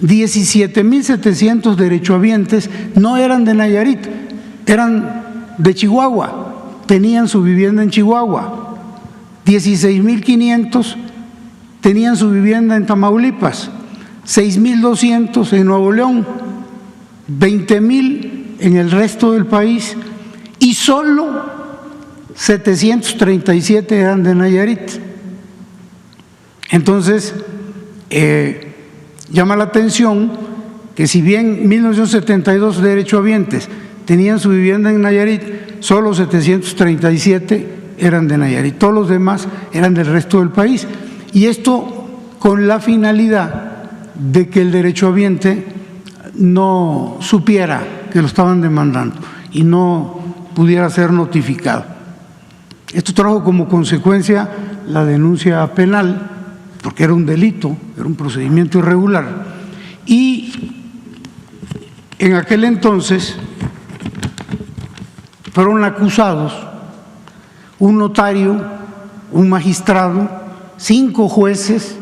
17,700 derechohabientes no eran de Nayarit, eran de Chihuahua, tenían su vivienda en Chihuahua. 16,500 tenían su vivienda en Tamaulipas, 6,200 en Nuevo León, 20,000 en el resto del país y solo 737 eran de Nayarit. Entonces, llama la atención que si bien 1,972 derechohabientes tenían su vivienda en Nayarit, solo 737 eran de Nayarit, todos los demás eran del resto del país. Y esto con la finalidad de que el derechohabiente no supiera que lo estaban demandando y no pudiera ser notificado. Esto trajo como consecuencia la denuncia penal, porque era un delito, era un procedimiento irregular. Y en aquel entonces fueron acusados un notario, un magistrado, 5 jueces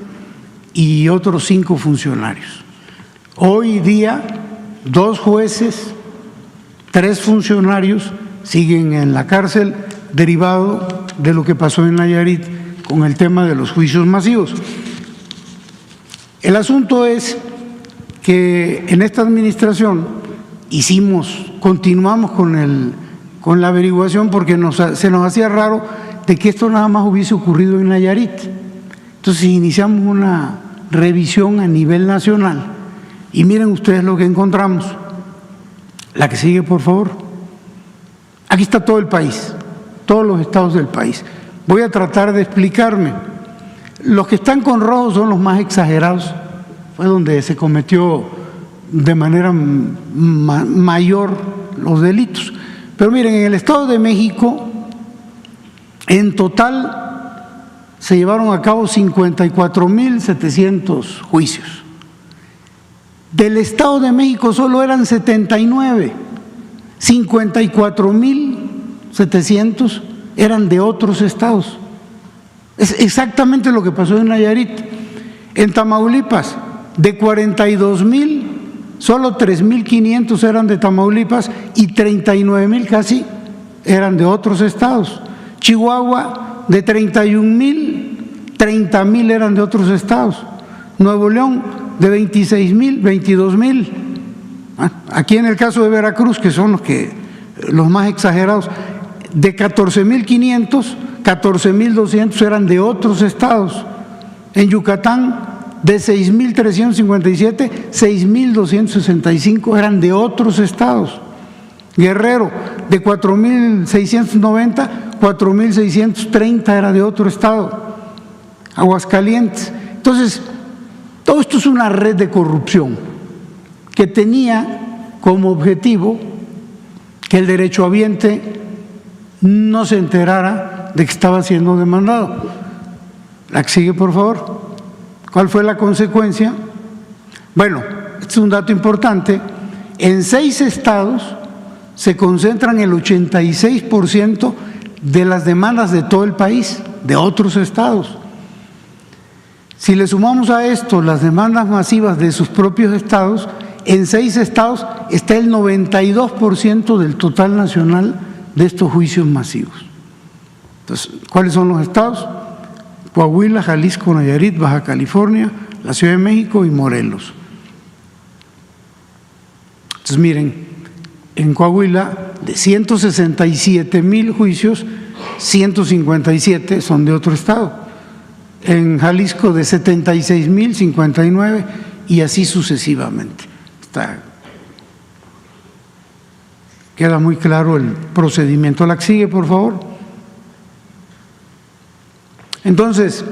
y otros 5 funcionarios. Hoy día, 2 jueces, 3 funcionarios siguen en la cárcel derivado de lo que pasó en Nayarit con el tema de los juicios masivos. El asunto es que en esta administración continuamos con la averiguación porque se nos hacía raro de que esto nada más hubiese ocurrido en Nayarit. Entonces iniciamos una revisión a nivel nacional y miren ustedes lo que encontramos. La que sigue, por favor. Aquí está todo el país, todos los estados del país. Voy a tratar de explicarme. Los que están con rojo son los más exagerados, fue donde se cometió de manera mayor los delitos. Pero miren, en el Estado de México, en total se llevaron a cabo 54,700 juicios. Del Estado de México solo eran 79, 54,700 eran de otros estados. Es exactamente lo que pasó en Nayarit. En Tamaulipas, de 42,000, solo 3,500 eran de Tamaulipas y 39,000 casi eran de otros estados. Chihuahua, de 31,000, 30,000 eran de otros estados. Nuevo León, de 26,000, 22,000. Aquí en el caso de Veracruz, que son los más exagerados, de 14,500, 14,200 eran de otros estados. En Yucatán, de 6,357, 6,265 eran de otros estados. Guerrero, de 4,690, 4,630 era de otro estado. Aguascalientes. Entonces, todo esto es una red de corrupción que tenía como objetivo que el derechohabiente no se enterara de que estaba siendo demandado. La que sigue, por favor. ¿Cuál fue la consecuencia? Bueno, este es un dato importante. En 6 estados se concentran el 86% de las demandas de todo el país, de otros estados. Si le sumamos a esto las demandas masivas de sus propios estados, en 6 estados está el 92% del total nacional de estos juicios masivos. Entonces, ¿cuáles son los estados? Coahuila, Jalisco, Nayarit, Baja California, la Ciudad de México y Morelos. Entonces, miren, en Coahuila, de 167,000 juicios, 157 son de otro estado. En Jalisco, de 76,000, 59 y así sucesivamente. Queda muy claro el procedimiento. La que sigue, por favor. Entonces,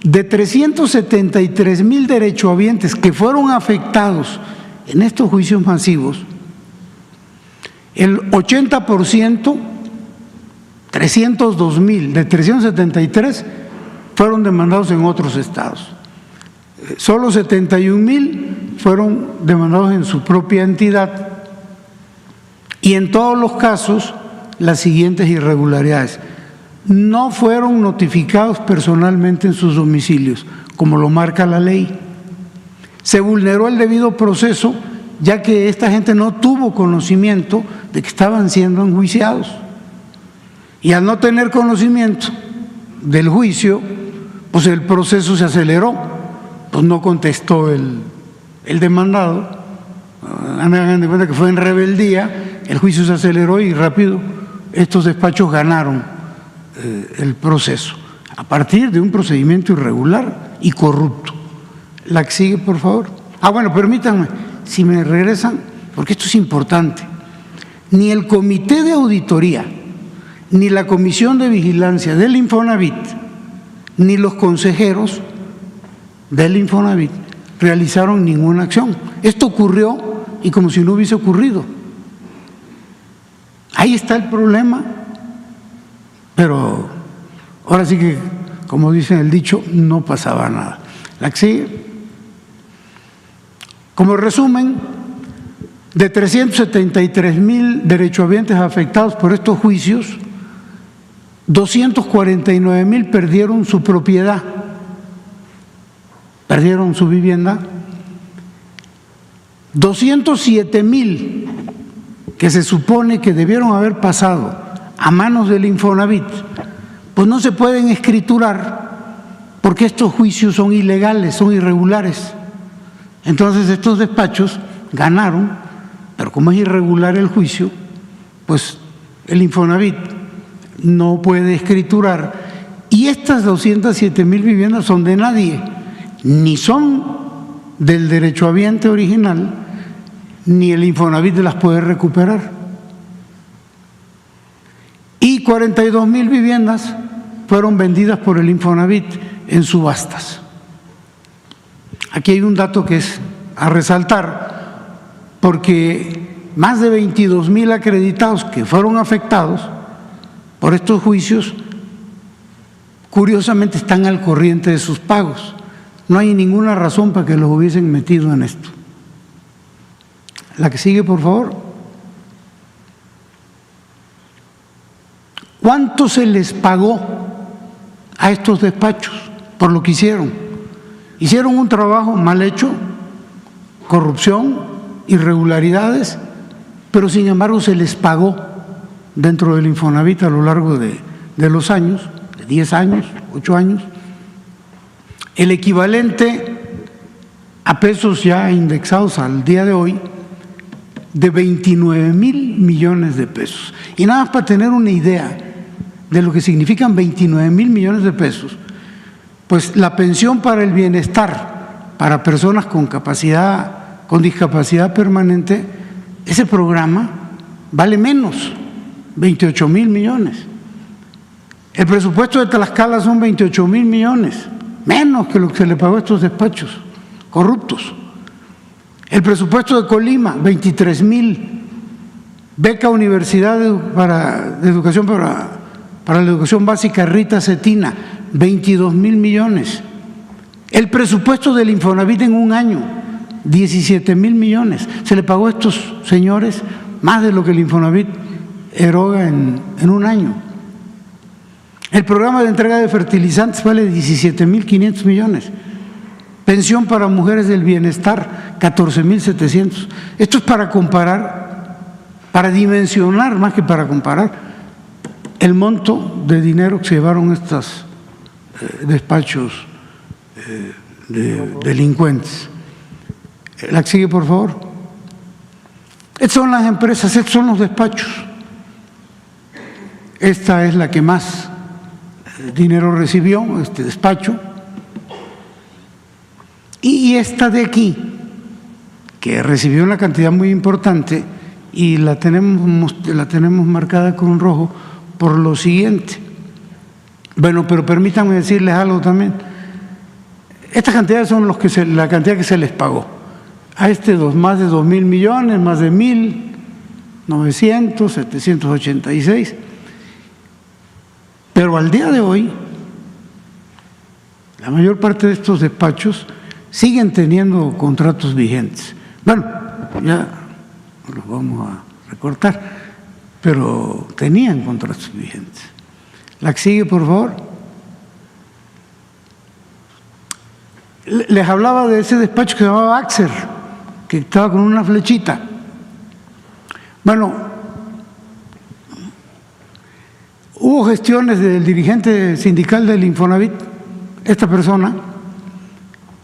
de 373,000 derechohabientes que fueron afectados en estos juicios masivos, el 80%, 302,000 de 373, fueron demandados en otros estados. Solo 71,000 fueron demandados en su propia entidad. Y en todos los casos, las siguientes irregularidades. No fueron notificados personalmente en sus domicilios, como lo marca la ley. Se vulneró el debido proceso, ya que esta gente no tuvo conocimiento de que estaban siendo enjuiciados. Y al no tener conocimiento del juicio, pues el proceso se aceleró, pues no contestó el demandado. Hagan de cuenta que fue en rebeldía, el juicio se aceleró y rápido estos despachos ganaron el proceso, a partir de un procedimiento irregular y corrupto. La que sigue, por favor. Bueno, permítanme, si me regresan, porque esto es importante. Ni el Comité de Auditoría, ni la Comisión de Vigilancia del Infonavit, ni los consejeros del Infonavit realizaron ninguna acción. Esto ocurrió y como si no hubiese ocurrido. Ahí está el problema, pero ahora sí que, como dice el dicho, no pasaba nada. La que sigue. Como resumen, de 373,000 derechohabientes afectados por estos juicios, 249,000 perdieron su propiedad, perdieron su vivienda. 207,000 que se supone que debieron haber pasado a manos del Infonavit, pues no se pueden escriturar porque estos juicios son ilegales, son irregulares. Entonces estos despachos ganaron, pero como es irregular el juicio, pues el Infonavit no puede escriturar. Y estas 207,000 viviendas son de nadie, ni son del derechohabiente original, ni el Infonavit las puede recuperar. Y 42,000 viviendas fueron vendidas por el Infonavit en subastas. Aquí hay un dato que es a resaltar, porque más de 22,000 acreditados que fueron afectados por estos juicios, curiosamente están al corriente de sus pagos. No hay ninguna razón para que los hubiesen metido en esto. La que sigue, por favor. ¿Cuánto se les pagó a estos despachos por lo que hicieron? Hicieron un trabajo mal hecho, corrupción, irregularidades, pero sin embargo se les pagó dentro del Infonavit a lo largo de los años, de 10 años, 8 años, el equivalente a pesos ya indexados al día de hoy de 29,000 millones de pesos. Y nada más para tener una idea de lo que significan 29,000 millones de pesos, pues la pensión para el bienestar para personas con discapacidad permanente, ese programa vale menos, 28,000 millones. El presupuesto de Tlaxcala son 28,000 millones, menos que lo que se le pagó a estos despachos corruptos. El presupuesto de Colima, 23,000. Beca Universidad de Educación para la Educación Básica Rita Cetina, 22,000 millones. El presupuesto del Infonavit en un año, 17,000 millones. Se le pagó a estos señores más de lo que el Infonavit eroga en un año. El programa de entrega de fertilizantes vale 17,500 millones. Pensión para mujeres del bienestar, 14,700. Esto es para comparar, para dimensionar más que para comparar el monto de dinero que se llevaron estos despachos de delincuentes. La que sigue, por favor. Estas son las empresas, estos son los despachos. Esta es la que más dinero recibió, este despacho. Y esta de aquí, que recibió una cantidad muy importante y la tenemos marcada con rojo por lo siguiente. Bueno, pero permítanme decirles algo también. Estas cantidades son la cantidad que se les pagó. A más de 2,000 millones, más de 1,900, 786. Pero al día de hoy, la mayor parte de estos despachos siguen teniendo contratos vigentes. Bueno, ya los vamos a recortar, pero tenían contratos vigentes. La que sigue, por favor. Les hablaba de ese despacho que se llamaba Axer, que estaba con una flechita. Bueno, hubo gestiones del dirigente sindical del Infonavit, esta persona,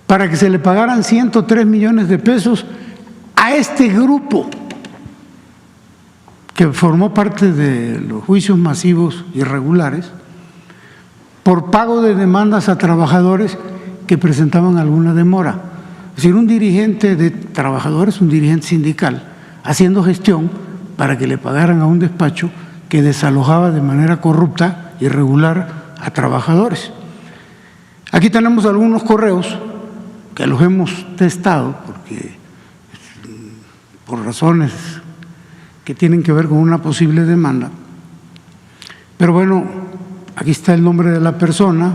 para que se le pagaran 103 millones de pesos a este grupo que formó parte de los juicios masivos irregulares por pago de demandas a trabajadores que presentaban alguna demora. Es decir, un dirigente de trabajadores, un dirigente sindical, haciendo gestión para que le pagaran a un despacho que desalojaba de manera corrupta, irregular, a trabajadores. Aquí tenemos algunos correos que los hemos testado porque, por razones que tienen que ver con una posible demanda. Pero bueno, aquí está el nombre de la persona,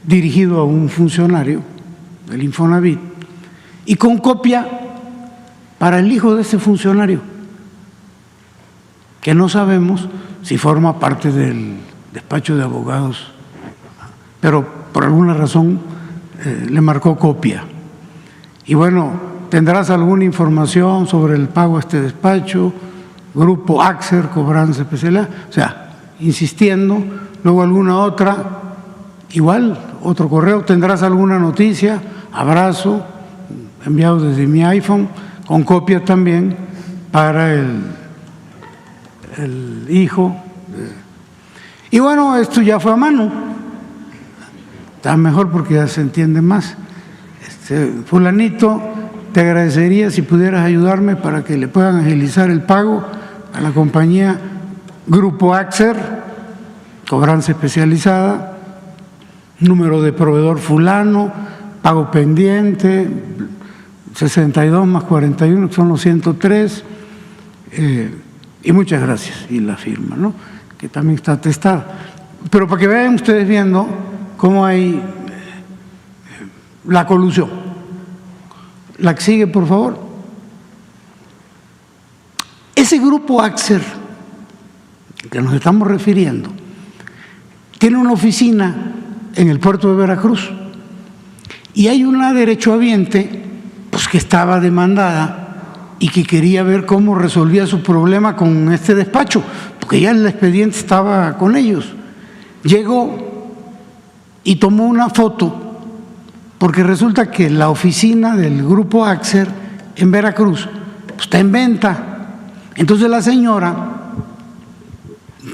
dirigido a un funcionario del Infonavit y con copia para el hijo de ese funcionario, que no sabemos si forma parte del despacho de abogados, pero por alguna razón le marcó copia. Y bueno, ¿tendrás alguna información sobre el pago a este despacho? Grupo Axer, cobranza especial, o sea, insistiendo. Luego alguna otra, igual, otro correo, ¿tendrás alguna noticia? Abrazo, enviado desde mi iPhone, con copia también para el hijo. Y bueno, esto ya fue a mano. Está mejor porque ya se entiende más. Fulanito, te agradecería si pudieras ayudarme para que le puedan agilizar el pago a la compañía Grupo Axer, cobranza especializada, número de proveedor fulano, pago pendiente, 62 más 41, que son los 103, y muchas gracias, y la firma, ¿no?, que también está atestada. Pero para que vean ustedes viendo cómo hay la colusión. La que sigue, por favor. Ese grupo Axer que nos estamos refiriendo tiene una oficina en el puerto de Veracruz y hay una derechohabiente pues, que estaba demandada y que quería ver cómo resolvía su problema con este despacho, porque ya el expediente estaba con ellos. Llegó y tomó una foto, porque resulta que la oficina del grupo Axer en Veracruz pues, está en venta. Entonces la señora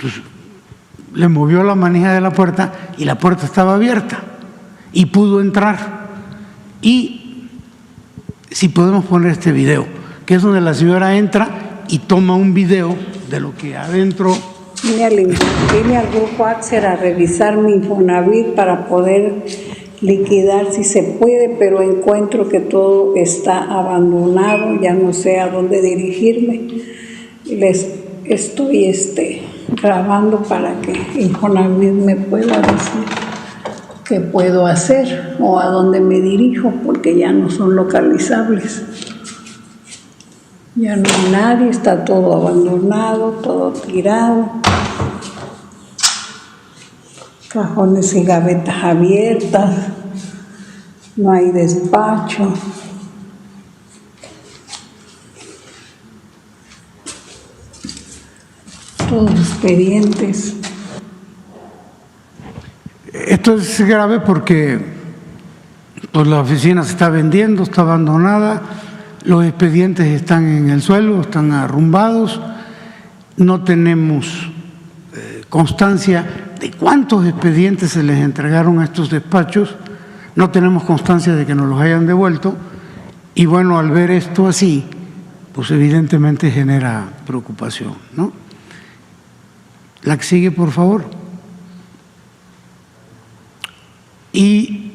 pues, le movió la manija de la puerta y la puerta estaba abierta y pudo entrar. Y si podemos poner este video, que es donde la señora entra y toma un video de lo que adentro. Vine al grupo Axer a revisar mi Infonavit para poder liquidar si se puede, pero encuentro que todo está abandonado, ya no sé a dónde dirigirme. Les estoy grabando para que Infonavit me pueda decir qué puedo hacer o a dónde me dirijo, porque ya no son localizables. Ya no hay nadie, está todo abandonado, todo tirado. Cajones y gavetas abiertas, no hay despacho. Todos expedientes. Esto es grave porque pues, la oficina se está vendiendo, está abandonada, los expedientes están en el suelo, están arrumbados, no tenemos constancia de cuántos expedientes se les entregaron a estos despachos, no tenemos constancia de que nos los hayan devuelto y bueno, al ver esto así, pues evidentemente genera preocupación, ¿no? La que sigue, por favor. Y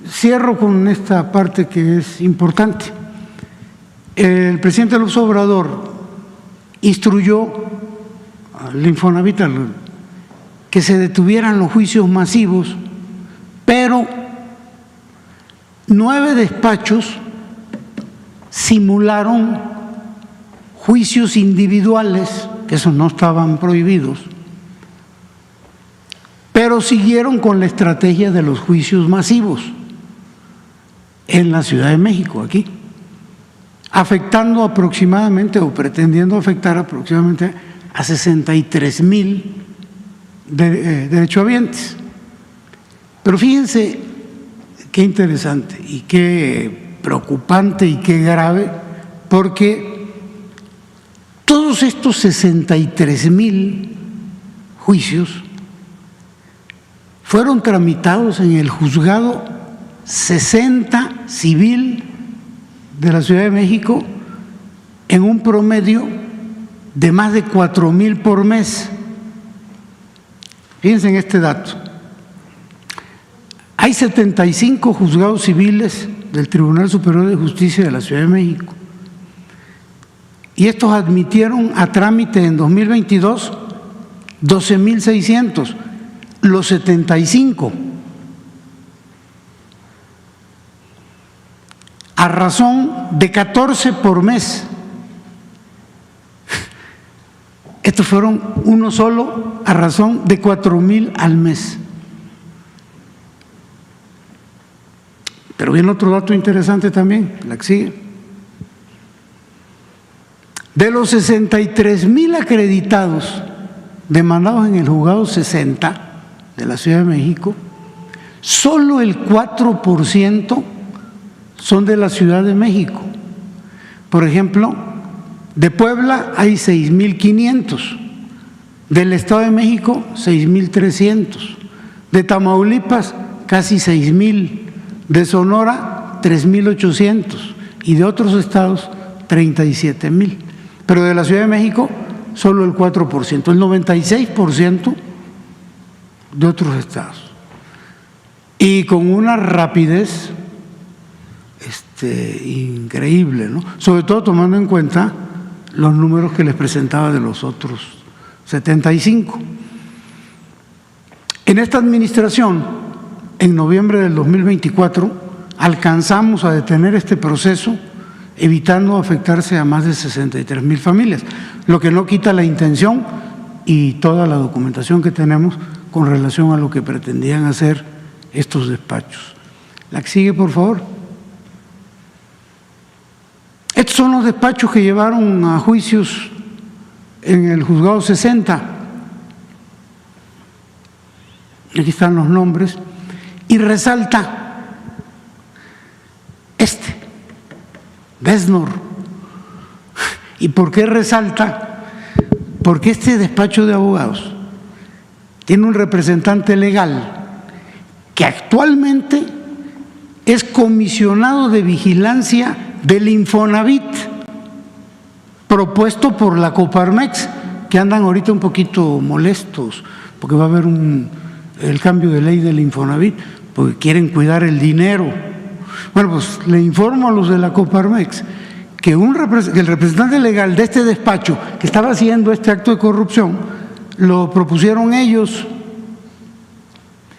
cierro con esta parte que es importante. El presidente López Obrador instruyó al Infonavit que se detuvieran los juicios masivos, pero 9 despachos simularon juicios individuales, que esos no estaban prohibidos, pero siguieron con la estrategia de los juicios masivos. en la Ciudad de México, aquí, afectando aproximadamente o pretendiendo afectar aproximadamente a 63,000 derechohabientes. Pero fíjense qué interesante y qué preocupante y qué grave, porque todos estos 63,000 juicios fueron tramitados en el juzgado 60 civil de la Ciudad de México en un promedio de más de 4,000 por mes. Fíjense en este dato. Hay 75 juzgados civiles del Tribunal Superior de Justicia de la Ciudad de México y estos admitieron a trámite en 2022 12,600, los 75, a razón de 14 por mes. Estos fueron uno solo a razón de 4,000 al mes. Pero viene otro dato interesante también, la que sigue. De los 63,000 acreditados demandados en el juzgado 60 de la Ciudad de México, solo el 4% son de la Ciudad de México. Por ejemplo, de Puebla hay 6,500, del Estado de México 6,300, de Tamaulipas casi 6,000, de Sonora 3,800 y de otros estados 37,000. Pero de la Ciudad de México solo el 4%, el 96% de otros estados. Y con una rapidez increíble, ¿no? Sobre todo tomando en cuenta los números que les presentaba de los otros 75. En esta administración, en noviembre del 2024, alcanzamos a detener este proceso, evitando afectarse a más de 63,000 familias, lo que no quita la intención y toda la documentación que tenemos con relación a lo que pretendían hacer estos despachos. La que sigue, por favor. Estos son los despachos que llevaron a juicios en el juzgado 60. Aquí están los nombres. Y resalta Besnor. ¿Y por qué resalta? Porque este despacho de abogados tiene un representante legal que actualmente es comisionado de vigilancia del Infonavit, propuesto por la Coparmex, que andan ahorita un poquito molestos, porque va a haber el cambio de ley del Infonavit, porque quieren cuidar el dinero. Bueno, pues le informo a los de la Coparmex que el representante legal de este despacho que estaba haciendo este acto de corrupción, lo propusieron ellos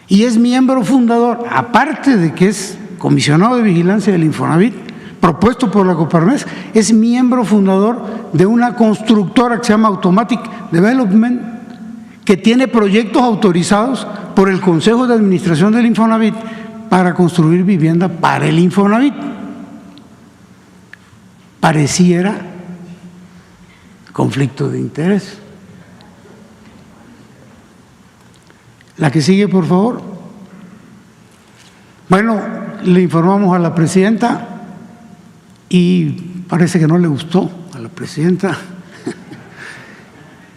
y es miembro fundador, aparte de que es comisionado de vigilancia del Infonavit, propuesto por la Coparmex, es miembro fundador de una constructora que se llama Automatic Development, que tiene proyectos autorizados por el Consejo de Administración del Infonavit para construir vivienda para el Infonavit. Pareciera conflicto de interés. La que sigue, por favor. Bueno, le informamos a la presidenta y parece que no le gustó a la presidenta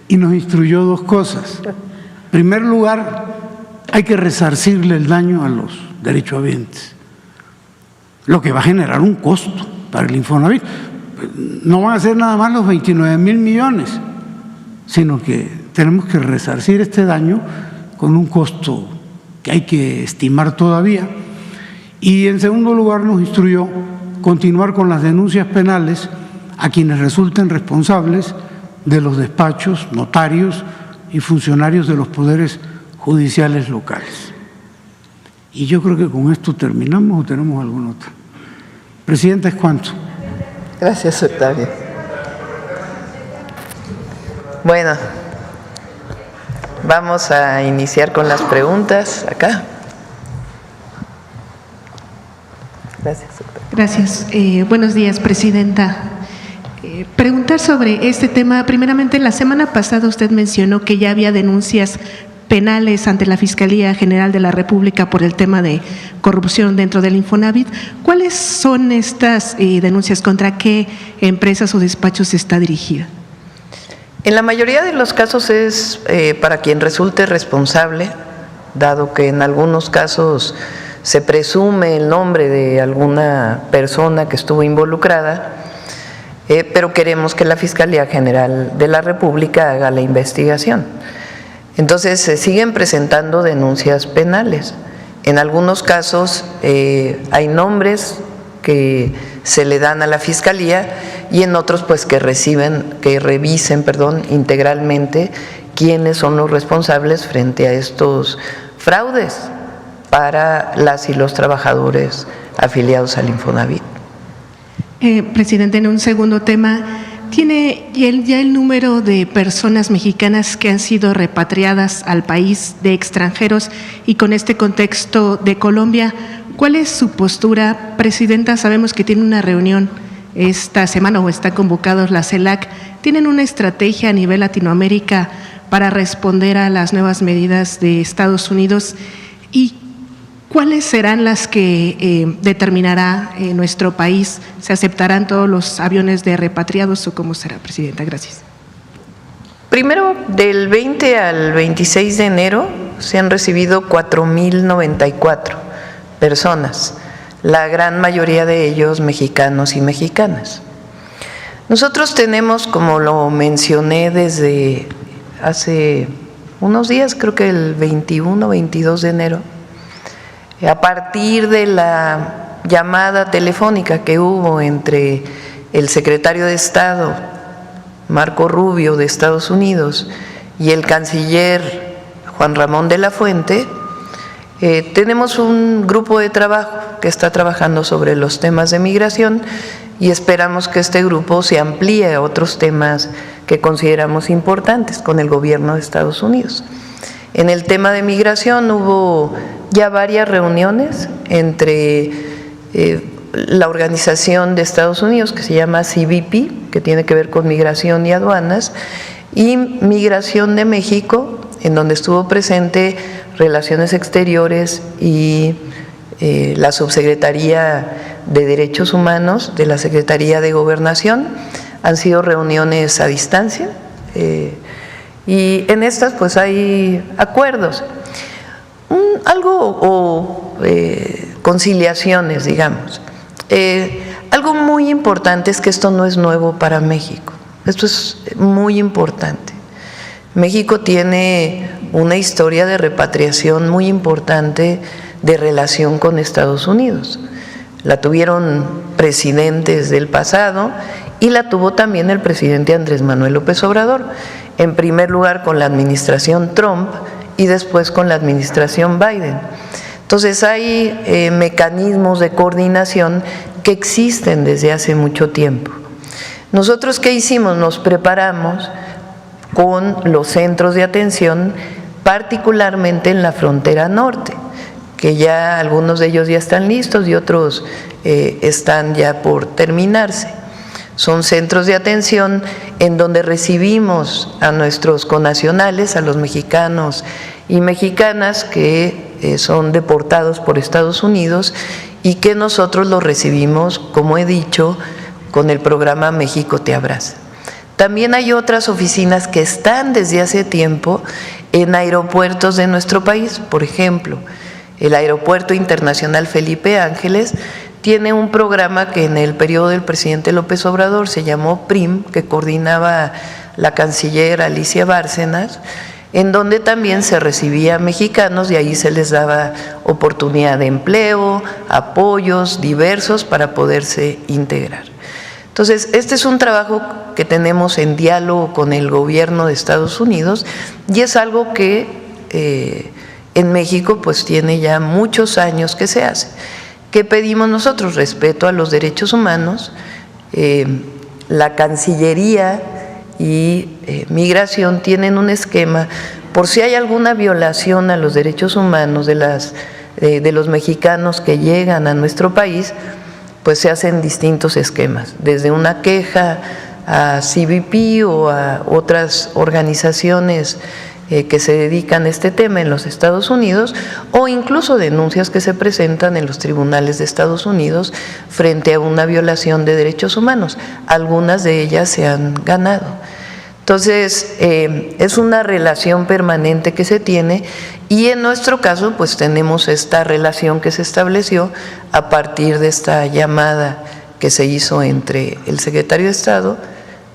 y nos instruyó dos cosas. En primer lugar, hay que resarcirle el daño a los derechohabientes, lo que va a generar un costo para el Infonavit. No van a ser nada más los 29,000 millones, sino que tenemos que resarcir este daño con un costo que hay que estimar todavía. Y en segundo lugar nos instruyó continuar con las denuncias penales a quienes resulten responsables de los despachos, notarios y funcionarios de los poderes judiciales locales. Y yo creo que con esto terminamos, ¿o tenemos alguna otra? Presidenta, ¿es cuánto? Gracias, Octavio. Bueno, vamos a iniciar con las preguntas acá. Gracias, doctora. Gracias. Buenos días, presidenta. Preguntar sobre este tema. Primeramente, la semana pasada usted mencionó que ya había denuncias penales ante la Fiscalía General de la República por el tema de corrupción dentro del Infonavit. ¿Cuáles son estas denuncias? ¿Contra qué empresas o despachos está dirigida? En la mayoría de los casos es para quien resulte responsable, dado que en algunos casos se presume el nombre de alguna persona que estuvo involucrada, pero queremos que la Fiscalía General de la República haga la investigación. Entonces se siguen presentando denuncias penales. En algunos casos hay nombres que se le dan a la Fiscalía y en otros pues que revisen, integralmente quiénes son los responsables frente a estos fraudes para las y los trabajadores afiliados al Infonavit. Presidente, en un segundo tema, ¿tiene ya el número de personas mexicanas que han sido repatriadas al país de extranjeros? Y con este contexto de Colombia, ¿cuál es su postura, presidenta? Sabemos que tiene una reunión esta semana o está convocado la CELAC. ¿Tienen una estrategia a nivel Latinoamérica para responder a las nuevas medidas de Estados Unidos? ¿Y cuáles serán las que determinará nuestro país? ¿Se aceptarán todos los aviones de repatriados o cómo será, presidenta? Gracias. Primero, del 20 al 26 de enero se han recibido 4.094 personas, la gran mayoría de ellos mexicanos y mexicanas. Nosotros tenemos, como lo mencioné desde hace unos días, creo que el 21 o 22 de enero, a partir de la llamada telefónica que hubo entre el secretario de Estado, Marco Rubio, de Estados Unidos, y el canciller Juan Ramón de la Fuente, tenemos un grupo de trabajo que está trabajando sobre los temas de migración y esperamos que este grupo se amplíe a otros temas que consideramos importantes con el gobierno de Estados Unidos. En el tema de migración hubo ya varias reuniones entre la organización de Estados Unidos que se llama CBP, que tiene que ver con migración y aduanas, y Migración de México, en donde estuvo presente Relaciones Exteriores y la Subsecretaría de Derechos Humanos de la Secretaría de Gobernación. Han sido reuniones a distancia y en estas pues hay acuerdos, conciliaciones, digamos. Algo muy importante es que esto no es nuevo para México, esto es muy importante. México tiene una historia de repatriación muy importante de relación con Estados Unidos. La tuvieron presidentes del pasado y la tuvo también el presidente Andrés Manuel López Obrador, en primer lugar con la administración Trump y después con la administración Biden. Entonces hay mecanismos de coordinación que existen desde hace mucho tiempo. Nosotros, ¿qué hicimos? Nos preparamos con los centros de atención, particularmente en la frontera norte, que ya algunos de ellos ya están listos y otros están ya por terminarse. Son centros de atención en donde recibimos a nuestros connacionales, a los mexicanos y mexicanas que son deportados por Estados Unidos y que nosotros los recibimos, como he dicho, con el programa México Te Abraza. También hay otras oficinas que están desde hace tiempo en aeropuertos de nuestro país. Por ejemplo, el Aeropuerto Internacional Felipe Ángeles tiene un programa que en el periodo del presidente López Obrador se llamó PRIM, que coordinaba la canciller Alicia Bárcenas, en donde también se recibía a mexicanos y ahí se les daba oportunidad de empleo, apoyos diversos para poderse integrar. Entonces, este es un trabajo que tenemos en diálogo con el gobierno de Estados Unidos y es algo que en México pues tiene ya muchos años que se hace. ¿Qué pedimos nosotros? Respeto a los derechos humanos. La Cancillería y Migración tienen un esquema por si hay alguna violación a los derechos humanos de las de los mexicanos que llegan a nuestro país, pues se hacen distintos esquemas, desde una queja a CBP o a otras organizaciones que se dedican a este tema en los Estados Unidos, o incluso denuncias que se presentan en los tribunales de Estados Unidos frente a una violación de derechos humanos. Algunas de ellas se han ganado. Entonces, es una relación permanente que se tiene, y en nuestro caso, pues tenemos esta relación que se estableció a partir de esta llamada que se hizo entre el secretario de Estado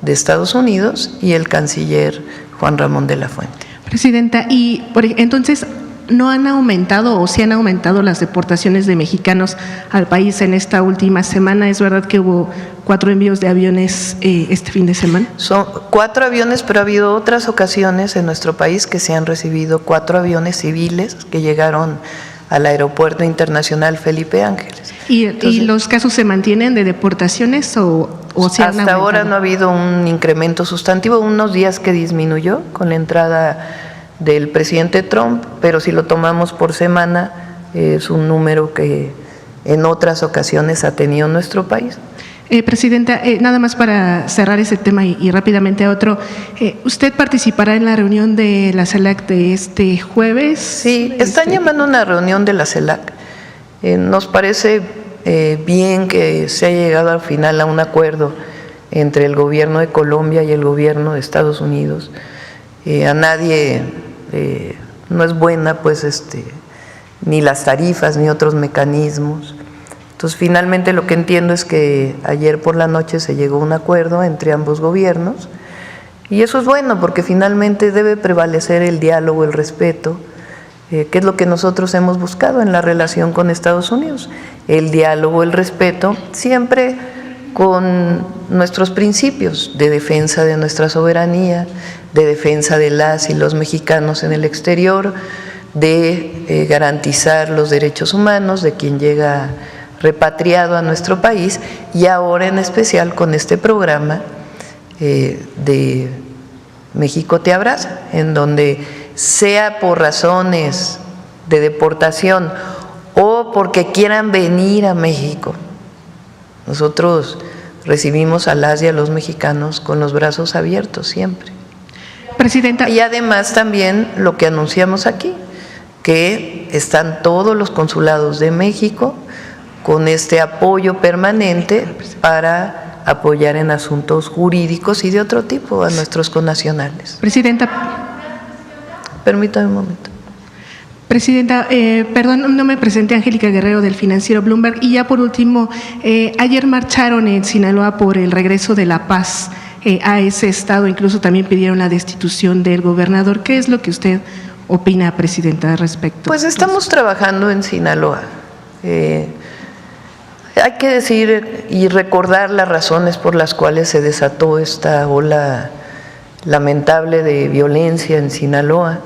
de Estados Unidos y el canciller Juan Ramón de la Fuente. Presidenta, y entonces, ¿no han aumentado o sí han aumentado las deportaciones de mexicanos al país en esta última semana? ¿Es verdad que hubo 4 envíos de aviones este fin de semana? Son 4 aviones, pero ha habido otras ocasiones en nuestro país que se han recibido 4 aviones civiles que llegaron al Aeropuerto Internacional Felipe Ángeles. ¿Y los casos se mantienen de deportaciones o se han aumentado? Hasta ahora no ha habido un incremento sustantivo, unos días que disminuyó con la entrada del presidente Trump, pero si lo tomamos por semana es un número que en otras ocasiones ha tenido nuestro país. Presidenta, nada más para cerrar ese tema y rápidamente a otro, ¿usted participará en la reunión de la CELAC de este jueves? Sí, están llamando a una reunión de la CELAC. Nos parece bien que se haya llegado al final a un acuerdo entre el gobierno de Colombia y el gobierno de Estados Unidos. A nadie no es buena pues ni las tarifas ni otros mecanismos. Entonces, finalmente lo que entiendo es que ayer por la noche se llegó a un acuerdo entre ambos gobiernos, y eso es bueno porque finalmente debe prevalecer el diálogo, el respeto, que es lo que nosotros hemos buscado en la relación con Estados Unidos. El diálogo, el respeto, siempre con nuestros principios de defensa de nuestra soberanía, de defensa de las y los mexicanos en el exterior, de garantizar los derechos humanos de quien llega repatriado a nuestro país, y ahora en especial con este programa de México te abraza, en donde sea por razones de deportación o porque quieran venir a México, nosotros recibimos a las y a los mexicanos con los brazos abiertos siempre. Presidenta. Y además también lo que anunciamos aquí, que están todos los consulados de México con este apoyo permanente para apoyar en asuntos jurídicos y de otro tipo a nuestros connacionales. Presidenta. Permítame un momento. Presidenta, perdón, no me presenté, Angélica Guerrero del financiero Bloomberg. Y ya por último, ayer marcharon en Sinaloa por el regreso de la paz a ese estado, incluso también pidieron la destitución del gobernador. ¿Qué es lo que usted opina, Presidenta, al respecto? Pues estamos trabajando en Sinaloa. Hay que decir y recordar las razones por las cuales se desató esta ola lamentable de violencia en Sinaloa.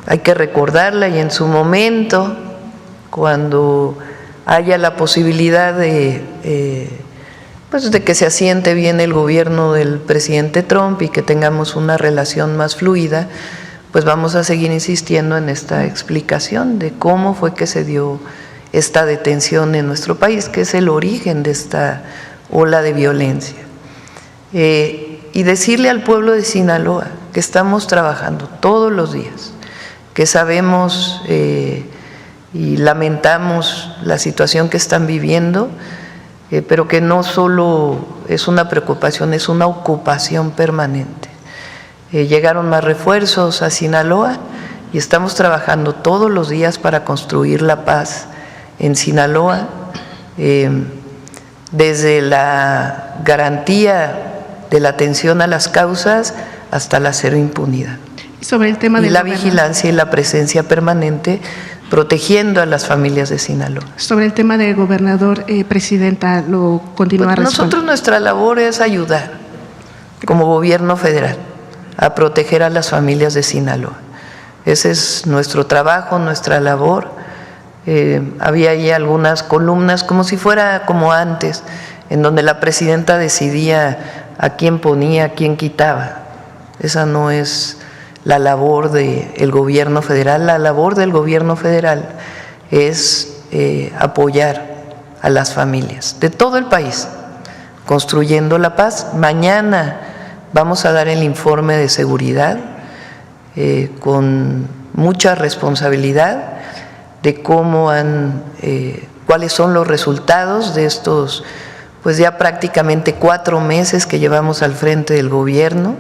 Hay que recordarla, y en su momento, cuando haya la posibilidad de que se asiente bien el gobierno del presidente Trump y que tengamos una relación más fluida, pues vamos a seguir insistiendo en esta explicación de cómo fue que se dio esta detención en nuestro país, que es el origen de esta ola de violencia. Y decirle al pueblo de Sinaloa que estamos trabajando todos los días, que sabemos y lamentamos la situación que están viviendo, pero que no solo es una preocupación, es una ocupación permanente. Llegaron más refuerzos a Sinaloa y estamos trabajando todos los días para construir la paz en Sinaloa, desde la garantía de la atención a las causas hasta la cero impunidad. Sobre el tema de la vigilancia y la presencia permanente protegiendo a las familias de Sinaloa. Sobre el tema del gobernador, Presidenta, lo continúa pues nosotros nuestra labor es ayudar como gobierno federal a proteger a las familias de Sinaloa. Ese es nuestro trabajo, nuestra labor. Había ahí algunas columnas como si fuera como antes, en donde la presidenta decidía a quién ponía, a quién quitaba. Esa no es la labor del gobierno federal. La labor del gobierno federal es apoyar a las familias de todo el país, construyendo la paz. Mañana vamos a dar el informe de seguridad con mucha responsabilidad de cómo cuáles son los resultados de estos, pues ya prácticamente 4 meses que llevamos al frente del gobierno.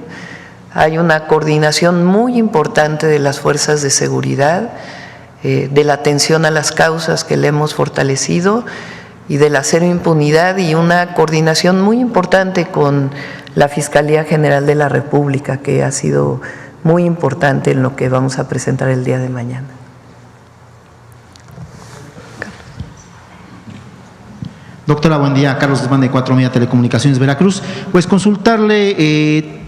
Hay una coordinación muy importante de las fuerzas de seguridad, de la atención a las causas que le hemos fortalecido y de la cero impunidad, y una coordinación muy importante con la Fiscalía General de la República, que ha sido muy importante en lo que vamos a presentar el día de mañana. Doctora, buen día. Carlos Guzmán, de 4 Media Telecomunicaciones, Veracruz. Pues consultarle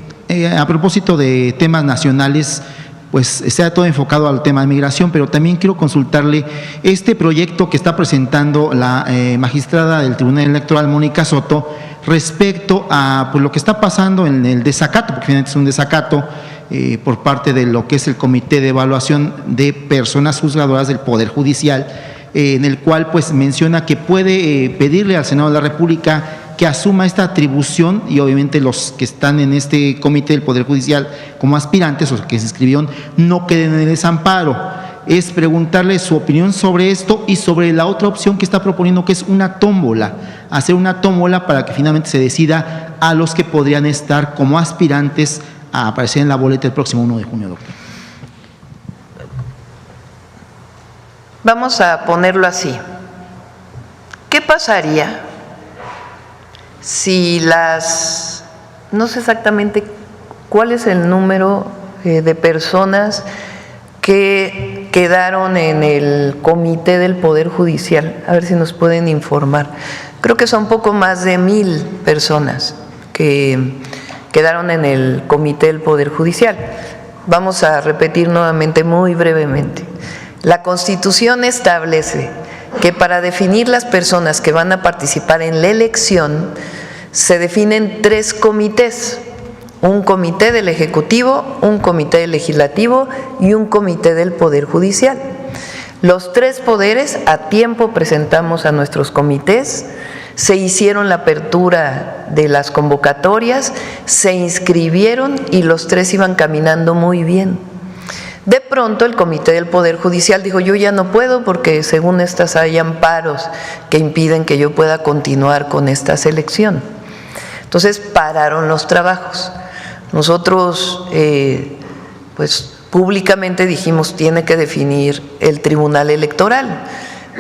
a propósito de temas nacionales, pues sea todo enfocado al tema de migración, pero también quiero consultarle este proyecto que está presentando la magistrada del Tribunal Electoral, Mónica Soto, respecto a pues, lo que está pasando en el desacato, porque finalmente es un desacato por parte de lo que es el Comité de Evaluación de Personas Juzgadoras del Poder Judicial, en el cual pues menciona que puede pedirle al Senado de la República que asuma esta atribución, y obviamente los que están en este comité del Poder Judicial como aspirantes o que se inscribieron no queden en el desamparo. Es preguntarle su opinión sobre esto y sobre la otra opción que está proponiendo, que es una tómbola, hacer una tómbola para que finalmente se decida a los que podrían estar como aspirantes a aparecer en la boleta el próximo 1 de junio, doctor. Vamos a ponerlo así. ¿Qué pasaría si no sé exactamente cuál es el número de personas que quedaron en el comité del Poder Judicial? A ver si nos pueden informar. Creo que son poco más de 1,000 personas que quedaron en el comité del Poder Judicial. Vamos a repetir nuevamente muy brevemente. La Constitución establece que para definir las personas que van a participar en la elección se definen 3 comités: un comité del Ejecutivo, un comité del Legislativo y un comité del Poder Judicial. Los 3 poderes a tiempo presentamos a nuestros comités, se hicieron la apertura de las convocatorias, se inscribieron y los 3 iban caminando muy bien. De pronto el Comité del Poder Judicial dijo: yo ya no puedo porque según estas hay amparos que impiden que yo pueda continuar con esta selección. Entonces pararon los trabajos. Nosotros pues públicamente dijimos: tiene que definir el Tribunal Electoral.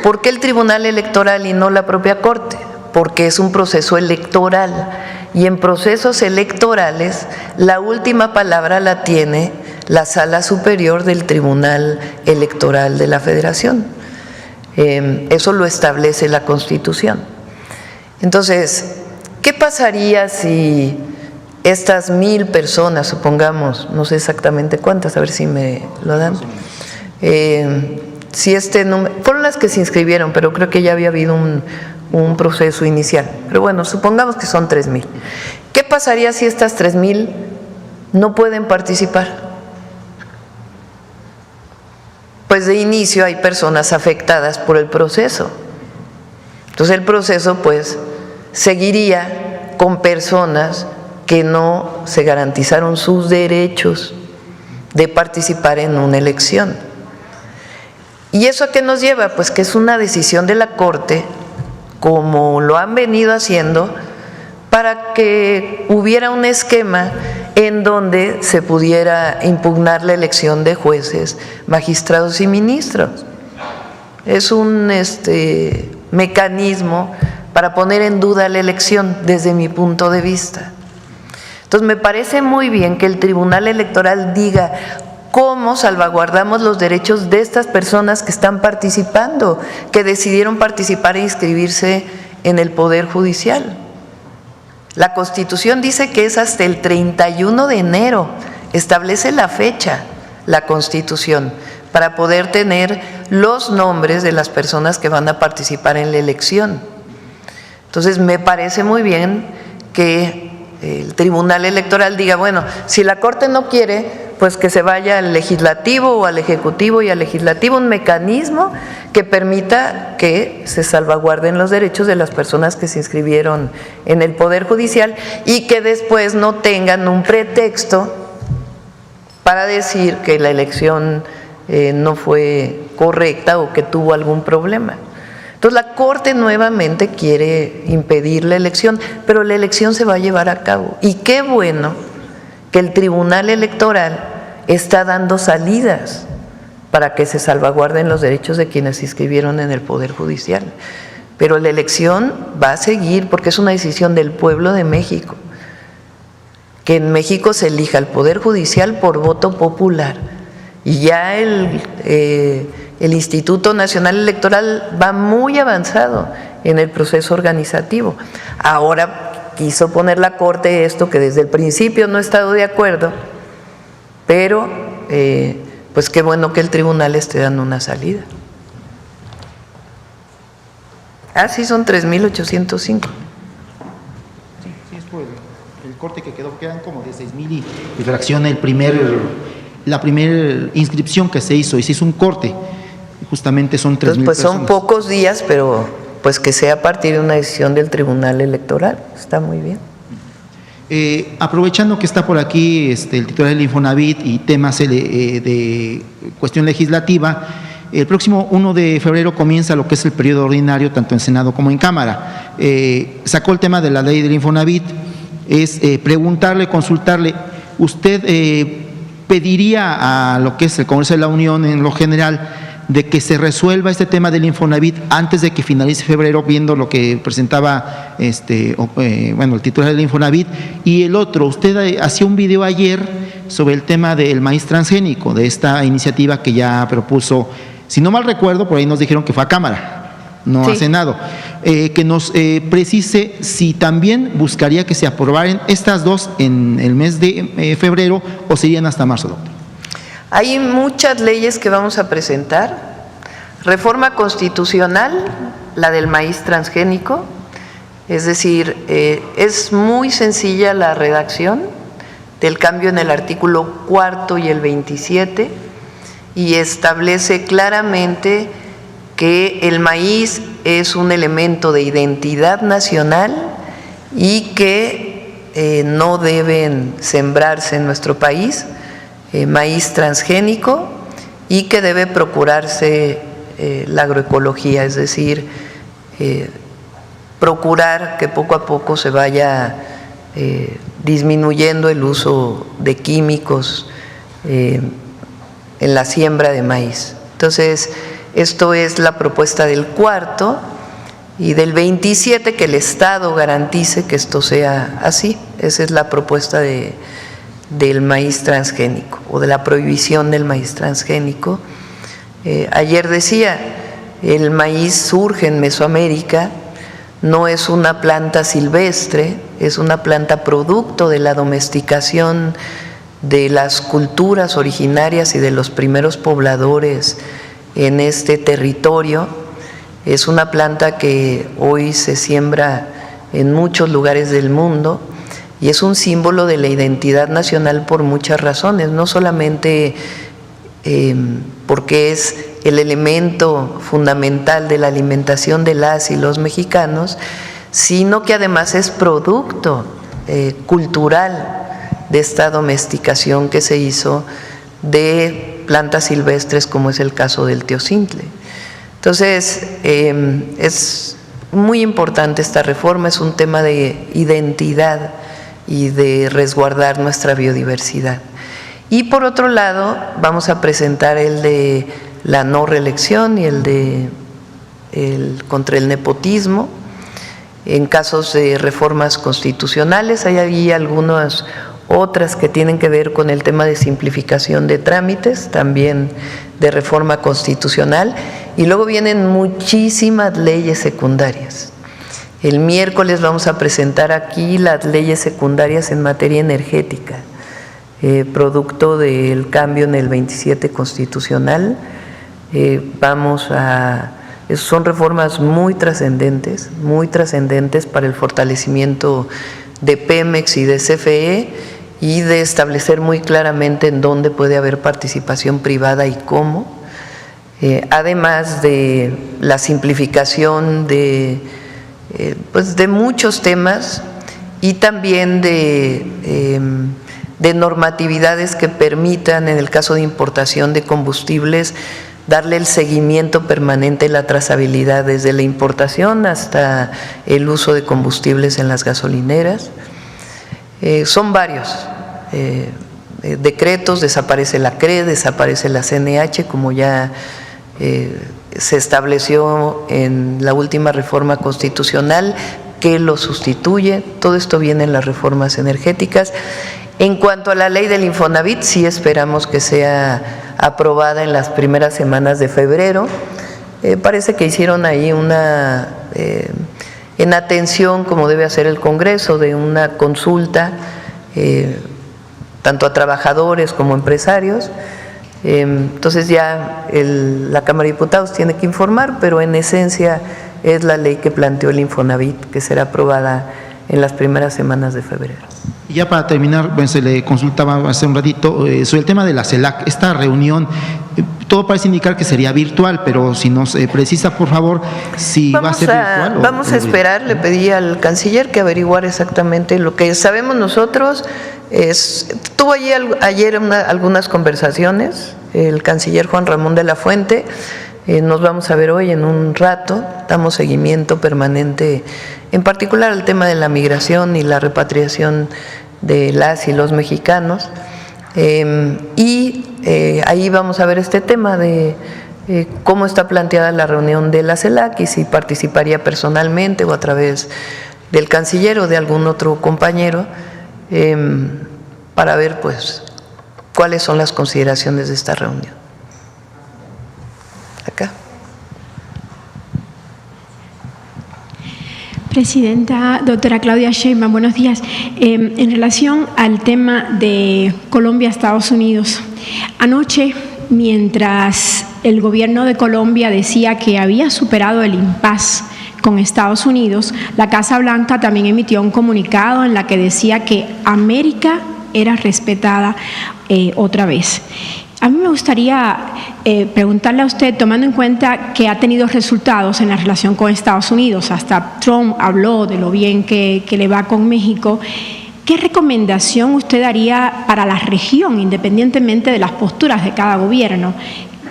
¿Por qué el Tribunal Electoral y no la propia Corte? Porque es un proceso electoral, y en procesos electorales la última palabra la tiene la Sala Superior del Tribunal Electoral de la Federación. Eso lo establece la Constitución. Entonces, ¿qué pasaría si estas 1,000 personas, supongamos, no sé exactamente cuántas, a ver si me lo dan, si este número, fueron las que se inscribieron, pero creo que ya había habido un proceso inicial, pero bueno, supongamos que son 3,000. ¿Qué pasaría si estas 3,000 no pueden participar? Pues de inicio hay personas afectadas por el proceso. Entonces el proceso pues seguiría con personas que no se garantizaron sus derechos de participar en una elección. ¿Y eso a qué nos lleva? Pues que es una decisión de la Corte, como lo han venido haciendo, para que hubiera un esquema en donde se pudiera impugnar la elección de jueces, magistrados y ministros. Es un mecanismo para poner en duda la elección desde mi punto de vista. Entonces me parece muy bien que el Tribunal Electoral diga cómo salvaguardamos los derechos de estas personas que están participando, que decidieron participar e inscribirse en el Poder Judicial. La Constitución dice que es hasta el 31 de enero, establece la fecha, la Constitución, para poder tener los nombres de las personas que van a participar en la elección. Entonces me parece muy bien que el Tribunal Electoral diga: bueno, si la Corte no quiere, pues que se vaya al legislativo o al ejecutivo y al legislativo un mecanismo que permita que se salvaguarden los derechos de las personas que se inscribieron en el Poder Judicial y que después no tengan un pretexto para decir que la elección no fue correcta o que tuvo algún problema. Entonces la Corte nuevamente quiere impedir la elección, pero la elección se va a llevar a cabo. Y qué bueno que el Tribunal Electoral está dando salidas para que se salvaguarden los derechos de quienes se inscribieron en el Poder Judicial. Pero la elección va a seguir porque es una decisión del pueblo de México. Que en México se elija el Poder Judicial por voto popular. Y ya el Instituto Nacional Electoral va muy avanzado en el proceso organizativo. Ahora quiso poner la Corte esto que desde el principio no he estado de acuerdo, pero pues qué bueno que el tribunal esté dando una salida. Ah, sí, son 3,805. Sí, es por el corte que quedó, quedan como de 6,000 y fracciona la primera inscripción que se hizo, y se hizo un corte, justamente son 3,000 pues personas. son pocos días, pero pues que sea a partir de una decisión del Tribunal Electoral, está muy bien. Aprovechando que está por aquí el titular del Infonavit y temas de cuestión legislativa, el próximo 1 de febrero comienza lo que es el periodo ordinario, tanto en Senado como en Cámara. Sacó el tema de la ley del Infonavit, es preguntarle, consultarle, ¿usted pediría a lo que es el Congreso de la Unión en lo general de que se resuelva este tema del Infonavit antes de que finalice febrero, viendo lo que presentaba el titular del Infonavit? Y el otro, usted hacía un video ayer sobre el tema del maíz transgénico, de esta iniciativa que ya propuso, si no mal recuerdo, por ahí nos dijeron que fue a Cámara, no sí, a Senado, que nos precise si también buscaría que se aprobaran estas dos en el mes de febrero o serían hasta marzo, doctor. Hay muchas leyes que vamos a presentar. Reforma constitucional, la del maíz transgénico, es decir, es muy sencilla la redacción del cambio en el artículo 4 y el 27 y establece claramente que el maíz es un elemento de identidad nacional y que no deben sembrarse en nuestro país maíz transgénico y que debe procurarse la agroecología, es decir, procurar que poco a poco se vaya disminuyendo el uso de químicos en la siembra de maíz. Entonces, esto es la propuesta del 4 y del 27, que el Estado garantice que esto sea así. Esa es la propuesta del maíz transgénico o de la prohibición del maíz transgénico. Ayer decía, el maíz surge en Mesoamérica, no es una planta silvestre, es una planta producto de la domesticación de las culturas originarias y de los primeros pobladores en este territorio. Es una planta que hoy se siembra en muchos lugares del mundo y es un símbolo de la identidad nacional por muchas razones, no solamente porque es el elemento fundamental de la alimentación de las y los mexicanos, sino que además es producto cultural de esta domesticación que se hizo de plantas silvestres, como es el caso del teocintle. Entonces, es muy importante esta reforma, es un tema de identidad y de resguardar nuestra biodiversidad. Y por otro lado, vamos a presentar el de la no reelección y el contra el nepotismo. En casos de reformas constitucionales, hay ahí algunas otras que tienen que ver con el tema de simplificación de trámites, también de reforma constitucional, y luego vienen muchísimas leyes secundarias. El miércoles vamos a presentar aquí las leyes secundarias en materia energética, producto del cambio en el 27 constitucional. Son reformas muy trascendentes para el fortalecimiento de Pemex y de CFE y de establecer muy claramente en dónde puede haber participación privada y cómo, además de la simplificación de muchos temas y también de normatividades que permitan, en el caso de importación de combustibles, darle el seguimiento permanente, la trazabilidad desde la importación hasta el uso de combustibles en las gasolineras. Son varios decretos, desaparece la CRE, desaparece la CNH, como ya se estableció en la última reforma constitucional, que lo sustituye. Todo esto viene en las reformas energéticas. En cuanto a la ley del Infonavit, sí esperamos que sea aprobada en las primeras semanas de febrero. Parece que hicieron ahí una, en atención, como debe hacer el Congreso, de una consulta, tanto a trabajadores como empresarios. Entonces ya la Cámara de Diputados tiene que informar, pero en esencia es la ley que planteó el Infonavit, que será aprobada en las primeras semanas de febrero. Y ya para terminar, bueno, se le consultaba hace un ratito sobre el tema de la CELAC. Esta reunión, todo parece indicar que sería virtual, pero si nos precisa, por favor, si va a ser virtual. Vamos a esperar, le pedí al canciller que averiguara exactamente lo que sabemos nosotros. Tuvo ayer algunas conversaciones, el canciller Juan Ramón de la Fuente. Nos vamos a ver hoy en un rato, damos seguimiento permanente, en particular al tema de la migración y la repatriación de las y los mexicanos. Ahí vamos a ver este tema de cómo está planteada la reunión de la CELAC y si participaría personalmente o a través del canciller o de algún otro compañero, para ver pues cuáles son las consideraciones de esta reunión. Acá. Presidenta, doctora Claudia Sheinbaum, buenos días. En relación al tema de Colombia-Estados Unidos, anoche, mientras el gobierno de Colombia decía que había superado el impasse con Estados Unidos, la Casa Blanca también emitió un comunicado en la que decía que América era respetada otra vez. A mí me gustaría preguntarle a usted, tomando en cuenta que ha tenido resultados en la relación con Estados Unidos, hasta Trump habló de lo bien que le va con México, ¿qué recomendación usted daría para la región, independientemente de las posturas de cada gobierno?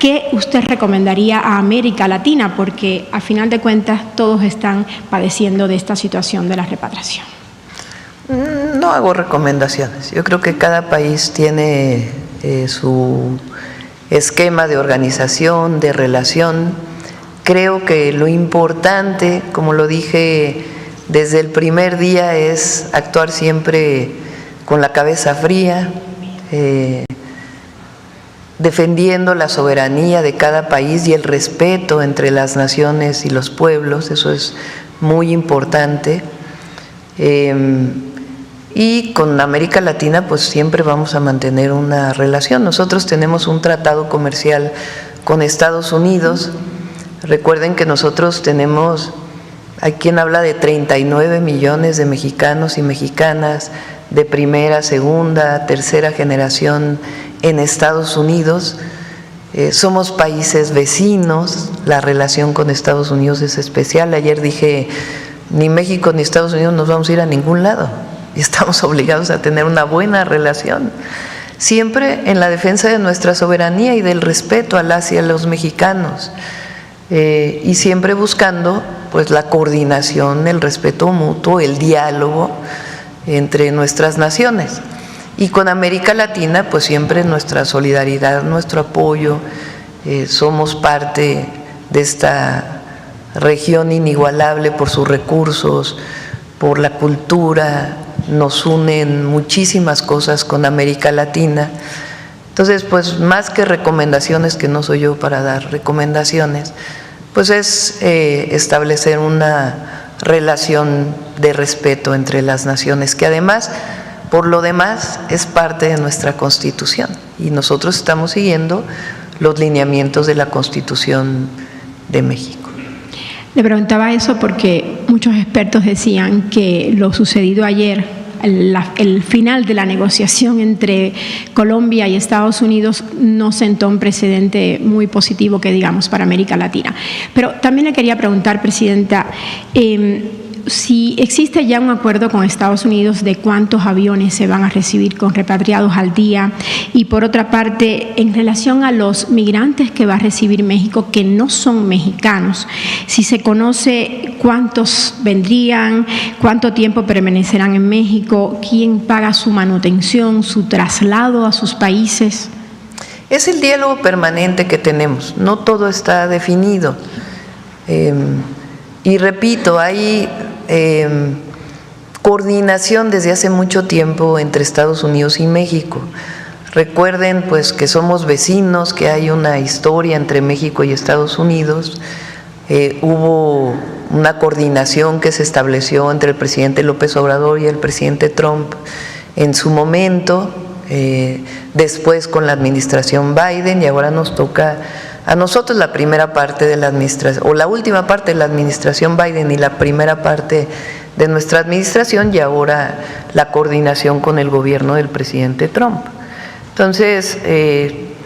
¿Qué usted recomendaría a América Latina? Porque a final de cuentas todos están padeciendo de esta situación de la repatriación. No hago recomendaciones. Yo creo que cada país tiene su esquema de organización, de relación. Creo que lo importante, como lo dije desde el primer día, es actuar siempre con la cabeza fría, defendiendo la soberanía de cada país y el respeto entre las naciones y los pueblos. Eso es muy importante. Y con América Latina pues siempre vamos a mantener una relación. Nosotros tenemos un tratado comercial con Estados Unidos. Recuerden que nosotros tenemos, hay quien habla de 39 millones de mexicanos y mexicanas de primera, segunda, tercera generación en Estados Unidos. Somos países vecinos, la relación con Estados Unidos es especial. Ayer dije, ni México ni Estados Unidos nos vamos a ir a ningún lado. Y estamos obligados a tener una buena relación, siempre en la defensa de nuestra soberanía y del respeto a las y a los mexicanos, y siempre buscando pues la coordinación, el respeto mutuo, el diálogo entre nuestras naciones. Y con América Latina pues siempre nuestra solidaridad, nuestro apoyo. Somos parte de esta región inigualable por sus recursos, por la cultura. Nos unen muchísimas cosas con América Latina. Entonces, pues más que recomendaciones, que no soy yo para dar recomendaciones, pues es establecer una relación de respeto entre las naciones, que además, por lo demás, es parte de nuestra Constitución. Y nosotros estamos siguiendo los lineamientos de la Constitución de México. Le preguntaba eso porque muchos expertos decían que lo sucedido ayer el final de la negociación entre Colombia y Estados Unidos no sentó un precedente muy positivo, que digamos, para América Latina. Pero también le quería preguntar, Presidenta, si existe ya un acuerdo con Estados Unidos de cuántos aviones se van a recibir con repatriados al día, y por otra parte, en relación a los migrantes que va a recibir México que no son mexicanos, si se conoce cuántos vendrían, cuánto tiempo permanecerán en México, quién paga su manutención, su traslado a sus países. Es el diálogo permanente que tenemos, no todo está definido. Y repito, hay coordinación desde hace mucho tiempo entre Estados Unidos y México. Recuerden pues que somos vecinos, que hay una historia entre México y Estados Unidos. Hubo una coordinación que se estableció entre el presidente López Obrador y el presidente Trump en su momento, después con la administración Biden, y ahora nos toca a nosotros la primera parte de la administración, o la última parte de la administración Biden y la primera parte de nuestra administración, y ahora la coordinación con el gobierno del presidente Trump. Entonces,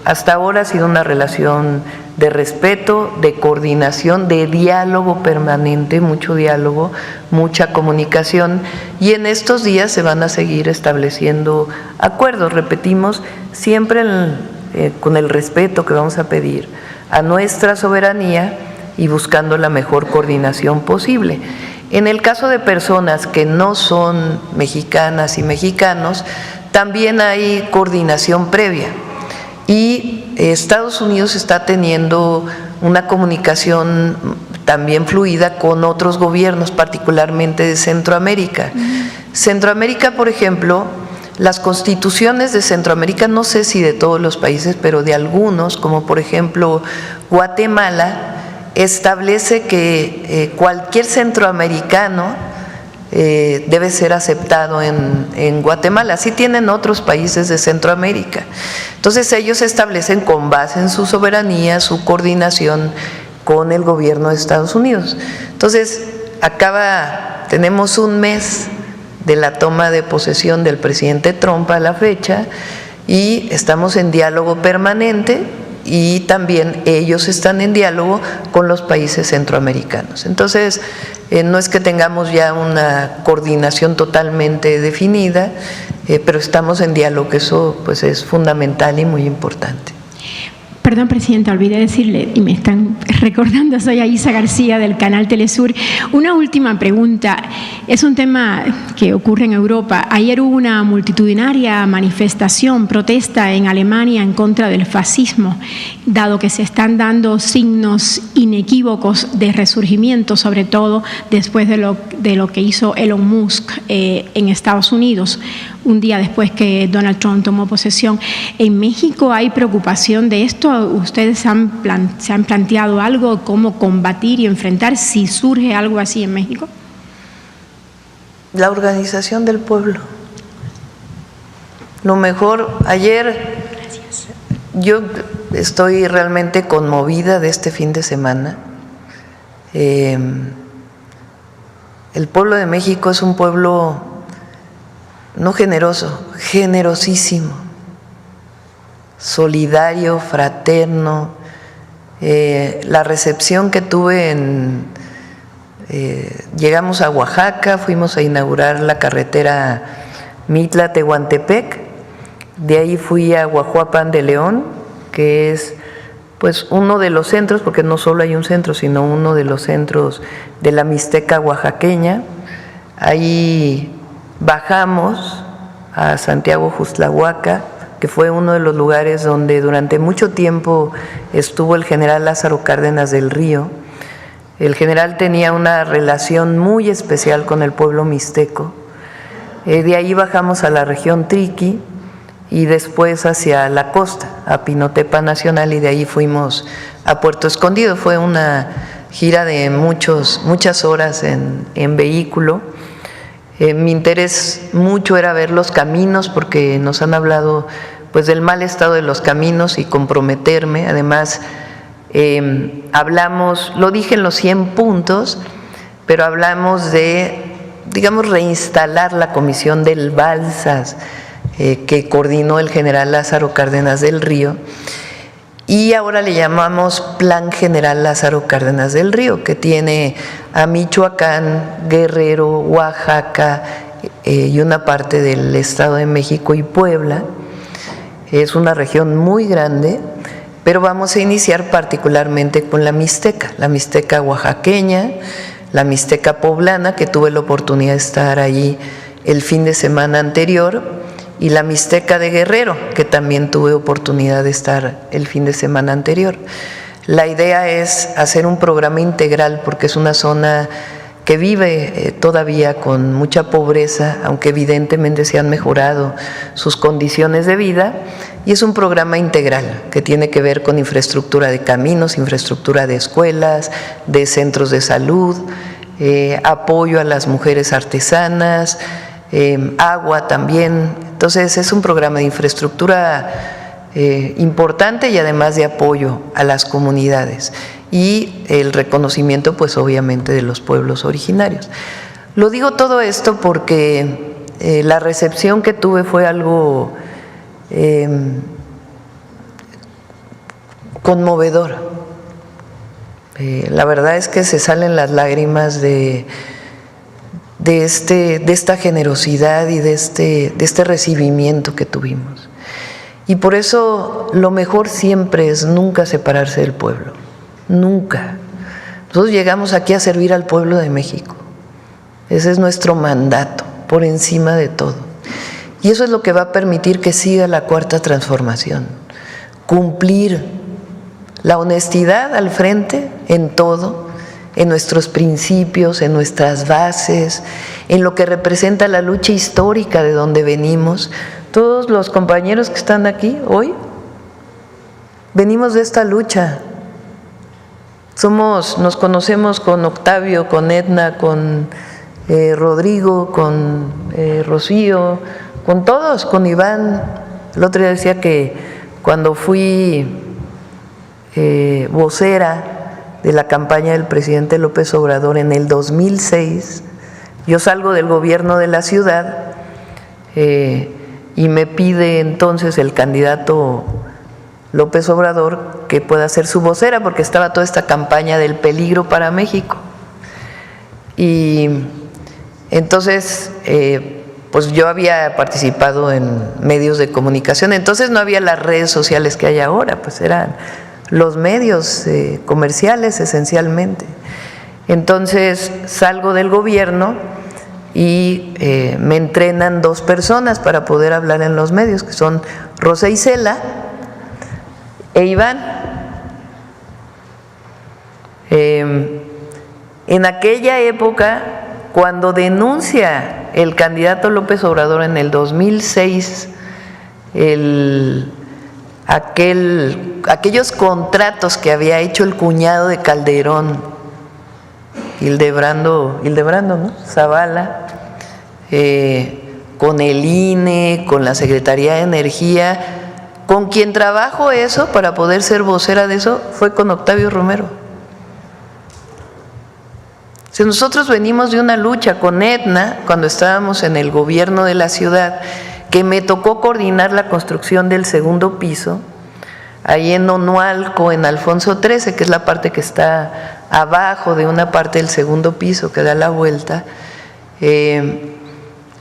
hasta ahora ha sido una relación de respeto, de coordinación, de diálogo permanente, mucho diálogo, mucha comunicación, y en estos días se van a seguir estableciendo acuerdos, repetimos, siempre con el respeto que vamos a pedir a nuestra soberanía y buscando la mejor coordinación posible. En el caso de personas que no son mexicanas y mexicanos, también hay coordinación previa, y Estados Unidos está teniendo una comunicación también fluida con otros gobiernos, particularmente de Centroamérica. Centroamérica, por ejemplo, las constituciones de Centroamérica, no sé si de todos los países, pero de algunos, como por ejemplo Guatemala, establece que cualquier centroamericano debe ser aceptado en Guatemala. Así tienen otros países de Centroamérica. Entonces ellos establecen, con base en su soberanía, su coordinación con el gobierno de Estados Unidos. Entonces tenemos un mes de la toma de posesión del presidente Trump a la fecha, y estamos en diálogo permanente, y también ellos están en diálogo con los países centroamericanos. Entonces, no es que tengamos ya una coordinación totalmente definida, pero estamos en diálogo, que eso pues es fundamental y muy importante. Perdón, Presidenta, olvidé decirle, y me están recordando, soy Aisa García del canal Telesur. Una última pregunta, es un tema que ocurre en Europa. Ayer hubo una multitudinaria manifestación, protesta en Alemania en contra del fascismo, dado que se están dando signos inequívocos de resurgimiento, sobre todo después de lo que hizo Elon Musk en Estados Unidos, un día después que Donald Trump tomó posesión. ¿En México hay preocupación de esto? ¿Ustedes se han planteado algo, cómo combatir y enfrentar si surge algo así en México? La organización del pueblo. Lo mejor, ayer yo estoy realmente conmovida de este fin de semana. El pueblo de México es un pueblo no generoso, generosísimo, solidario, fraterno. La recepción que tuve llegamos a Oaxaca, fuimos a inaugurar la carretera Mitla-Tehuantepec, de ahí fui a Guajuapan de León, que es pues uno de los centros, porque no solo hay un centro, sino uno de los centros de la Mixteca oaxaqueña. Ahí bajamos a Santiago Juztlahuaca, que fue uno de los lugares donde durante mucho tiempo estuvo el general Lázaro Cárdenas del Río. El general tenía una relación muy especial con el pueblo mixteco. De ahí bajamos a la región Triqui y después hacia la costa, a Pinotepa Nacional, y de ahí fuimos a Puerto Escondido. Fue una gira de muchas horas en vehículo. Mi interés mucho era ver los caminos, porque nos han hablado pues del mal estado de los caminos, y comprometerme. Además, hablamos, lo dije en los 100 puntos, pero hablamos de digamos, reinstalar la comisión del Balsas que coordinó el general Lázaro Cárdenas del Río, y ahora le llamamos Plan General Lázaro Cárdenas del Río, que tiene a Michoacán, Guerrero, Oaxaca y una parte del Estado de México y Puebla. Es una región muy grande, pero vamos a iniciar particularmente con la Mixteca oaxaqueña, la Mixteca poblana, que tuve la oportunidad de estar allí el fin de semana anterior, y la Mixteca de Guerrero, que también tuve oportunidad de estar el fin de semana anterior. La idea es hacer un programa integral, porque es una zona que vive todavía con mucha pobreza, aunque evidentemente se han mejorado sus condiciones de vida, y es un programa integral que tiene que ver con infraestructura de caminos, infraestructura de escuelas, de centros de salud, apoyo a las mujeres artesanas, agua también. Entonces es un programa de infraestructura importante y además de apoyo a las comunidades y el reconocimiento, pues obviamente, de los pueblos originarios. Lo digo todo esto porque la recepción que tuve fue algo conmovedor. La verdad es que se salen las lágrimas de esta generosidad y de este recibimiento que tuvimos. Y por eso lo mejor siempre es nunca separarse del pueblo, nunca. Nosotros llegamos aquí a servir al pueblo de México. Ese es nuestro mandato, por encima de todo. Y eso es lo que va a permitir que siga la Cuarta Transformación. Cumplir la honestidad al frente en todo, en nuestros principios, en nuestras bases, en lo que representa la lucha histórica de donde venimos. Todos los compañeros que están aquí hoy venimos de esta lucha. Nos conocemos con Octavio, con Edna, con Rodrigo, con Rocío, con todos, con Iván. El otro día decía que cuando fui vocera de la campaña del presidente López Obrador en el 2006, yo salgo del gobierno de la ciudad y me pide entonces el candidato López Obrador que pueda ser su vocera, porque estaba toda esta campaña del peligro para México. Y entonces, pues yo había participado en medios de comunicación, entonces no había las redes sociales que hay ahora, pues eran los medios comerciales esencialmente. Entonces salgo del gobierno y me entrenan 2 personas para poder hablar en los medios, que son Rosa Isela e Iván. En aquella época, cuando denuncia el candidato López Obrador en el 2006 aquellos contratos que había hecho el cuñado de Calderón, Hildebrando, ¿no? Zavala, con el INE, con la Secretaría de Energía, con quien trabajo eso para poder ser vocera de eso fue con Octavio Romero. Si nosotros venimos de una lucha con Edna, cuando estábamos en el gobierno de la ciudad, que me tocó coordinar la construcción del 2º piso, ahí en Onualco, en Alfonso XIII, que es la parte que está abajo de una parte del 2º piso que da la vuelta.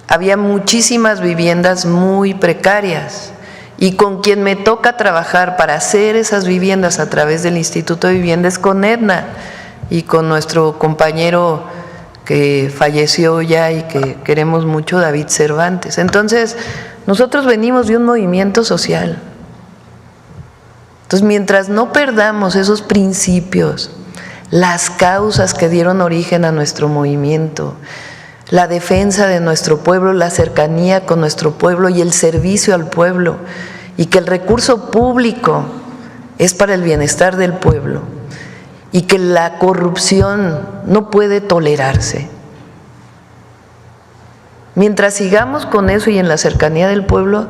Había muchísimas viviendas muy precarias, y con quien me toca trabajar para hacer esas viviendas a través del Instituto de Vivienda es con Edna y con nuestro compañero que falleció ya y que queremos mucho, David Cervantes. Entonces, nosotros venimos de un movimiento social. Entonces, mientras no perdamos esos principios, las causas que dieron origen a nuestro movimiento, la defensa de nuestro pueblo, la cercanía con nuestro pueblo y el servicio al pueblo, y que el recurso público es para el bienestar del pueblo, y que la corrupción no puede tolerarse. Mientras sigamos con eso y en la cercanía del pueblo,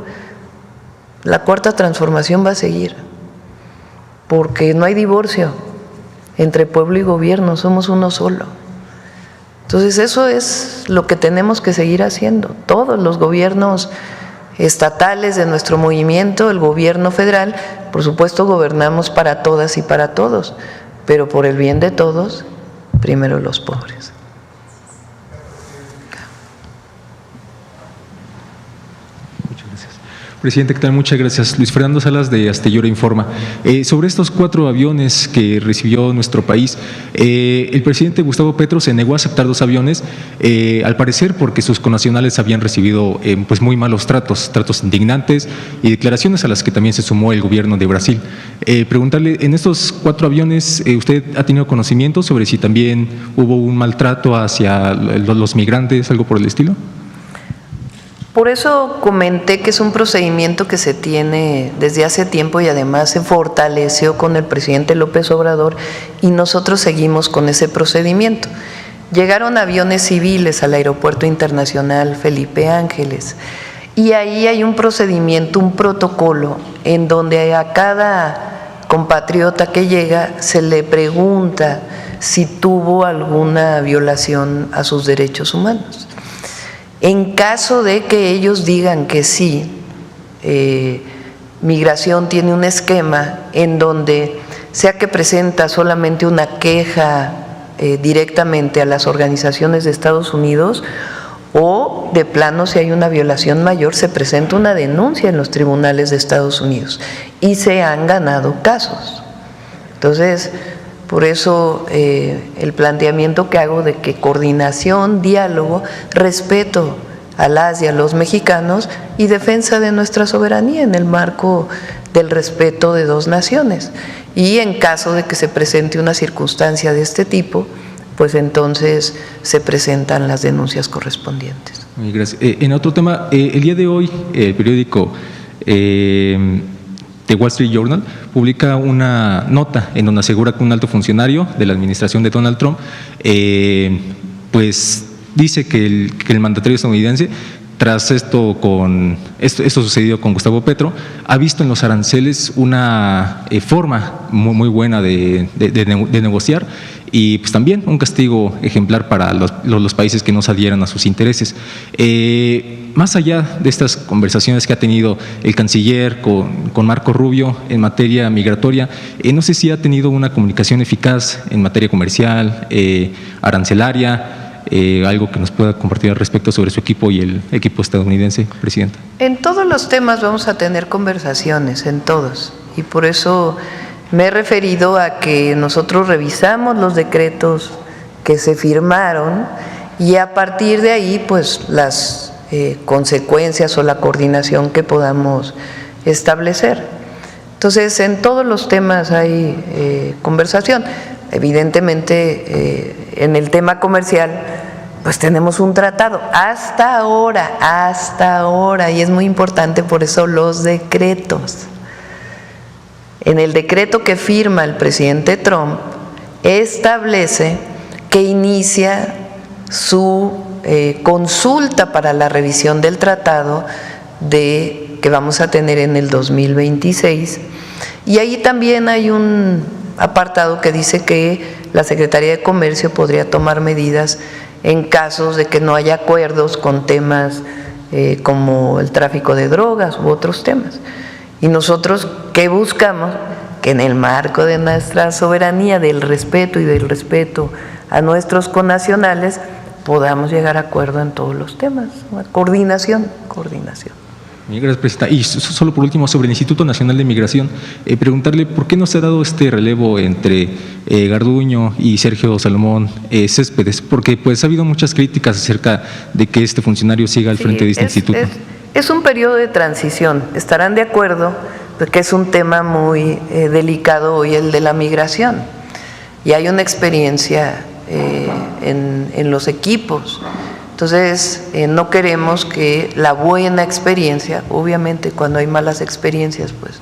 la Cuarta Transformación va a seguir, porque no hay divorcio entre pueblo y gobierno, somos uno solo. Entonces eso es lo que tenemos que seguir haciendo. Todos los gobiernos estatales de nuestro movimiento, el gobierno federal, por supuesto gobernamos para todas y para todos, pero por el bien de todos, primero los pobres. Presidente, ¿qué tal? Muchas gracias. Luis Fernando Salas de Astillero Informa. Sobre estos 4 aviones que recibió nuestro país, el presidente Gustavo Petro se negó a aceptar 2 aviones, al parecer porque sus connacionales habían recibido pues muy malos tratos indignantes y declaraciones a las que también se sumó el gobierno de Brasil. Preguntarle, en estos 4 aviones, ¿usted ha tenido conocimiento sobre si también hubo un maltrato hacia los migrantes, algo por el estilo? Por eso comenté que es un procedimiento que se tiene desde hace tiempo y además se fortaleció con el presidente López Obrador y nosotros seguimos con ese procedimiento. Llegaron aviones civiles al Aeropuerto Internacional Felipe Ángeles y ahí hay un procedimiento, un protocolo en donde a cada compatriota que llega se le pregunta si tuvo alguna violación a sus derechos humanos. En caso de que ellos digan que sí, Migración tiene un esquema en donde sea que presenta solamente una queja directamente a las organizaciones de Estados Unidos o de plano si hay una violación mayor se presenta una denuncia en los tribunales de Estados Unidos y se han ganado casos. Entonces, por eso el planteamiento que hago de que coordinación, diálogo, respeto a las y a los mexicanos y defensa de nuestra soberanía en el marco del respeto de 2 naciones. Y en caso de que se presente una circunstancia de este tipo, pues entonces se presentan las denuncias correspondientes. Muy gracias. En otro tema, el día de hoy el periódico The Wall Street Journal publica una nota en donde asegura que un alto funcionario de la administración de Donald Trump pues dice que el mandatario estadounidense, tras esto sucedido con Gustavo Petro, ha visto en los aranceles una forma muy buena de negociar y pues también un castigo ejemplar para los países que no se adhieran a sus intereses. Más allá de estas conversaciones que ha tenido el canciller con Marco Rubio en materia migratoria, no sé si ha tenido una comunicación eficaz en materia comercial, arancelaria, algo que nos pueda compartir al respecto sobre su equipo y el equipo estadounidense, Presidenta. En todos los temas vamos a tener conversaciones, en todos, y por eso me he referido a que nosotros revisamos los decretos que se firmaron y a partir de ahí pues las consecuencias o la coordinación que podamos establecer. Entonces en todos los temas hay conversación. Evidentemente en el tema comercial pues tenemos un tratado hasta ahora y es muy importante por eso los decretos. En el decreto que firma el presidente Trump establece que inicia su consulta para la revisión del tratado que vamos a tener en el 2026 y ahí también hay un apartado que dice que la Secretaría de Comercio podría tomar medidas en casos de que no haya acuerdos con temas como el tráfico de drogas u otros temas. Y nosotros, ¿qué buscamos? Que en el marco de nuestra soberanía, del respeto y del respeto a nuestros connacionales, podamos llegar a acuerdo en todos los temas. Coordinación. Gracias, Presidenta. Y solo por último, sobre el Instituto Nacional de Migración, preguntarle por qué no se ha dado este relevo entre Garduño y Sergio Salomón Céspedes, porque pues ha habido muchas críticas acerca de que este funcionario siga al frente de este instituto. Es un periodo de transición, estarán de acuerdo que es un tema muy delicado hoy el de la migración y hay una experiencia en los equipos. Entonces, no queremos que la buena experiencia, obviamente cuando hay malas experiencias, pues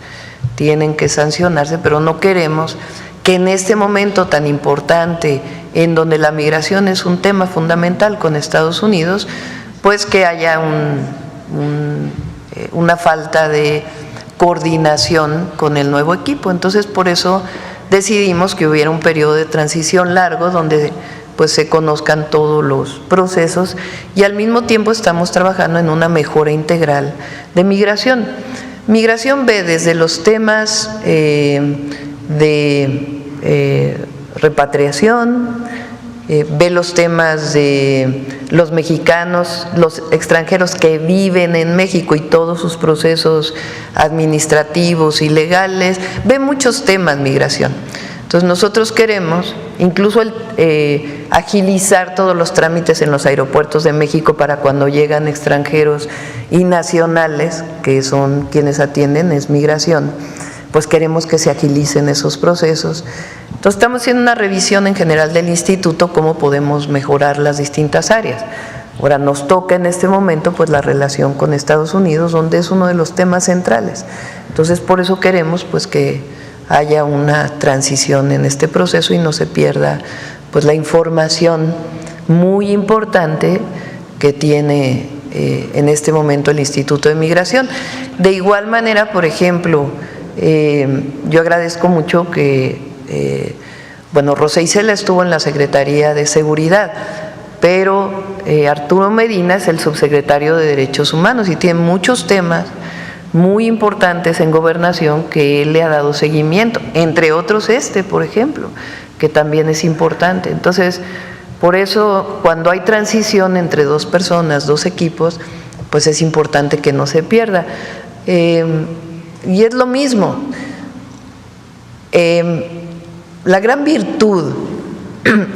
tienen que sancionarse, pero no queremos que en este momento tan importante, en donde la migración es un tema fundamental con Estados Unidos, pues que haya una falta de coordinación con el nuevo equipo. Entonces, por eso decidimos que hubiera un periodo de transición largo donde pues se conozcan todos los procesos, y al mismo tiempo estamos trabajando en una mejora integral de migración. Migración ve desde los temas de repatriación, ve los temas de los mexicanos, los extranjeros que viven en México y todos sus procesos administrativos y legales, ve muchos temas migración. Entonces nosotros queremos incluso agilizar todos los trámites en los aeropuertos de México para cuando llegan extranjeros y nacionales, que son quienes atienden, es migración, pues queremos que se agilicen esos procesos. Entonces estamos haciendo una revisión en general del instituto, cómo podemos mejorar las distintas áreas. Ahora nos toca en este momento pues la relación con Estados Unidos, donde es uno de los temas centrales. Entonces por eso queremos pues que haya una transición en este proceso y no se pierda pues la información muy importante que tiene en este momento el Instituto de Migración. De igual manera, por ejemplo, yo agradezco mucho que Rosa Isela estuvo en la Secretaría de Seguridad, pero Arturo Medina es el subsecretario de Derechos Humanos y tiene muchos temas muy importantes en gobernación que él le ha dado seguimiento, entre otros por ejemplo, que también es importante. Entonces, por eso cuando hay transición entre dos personas, dos equipos, pues es importante que no se pierda. Y es lo mismo, la gran virtud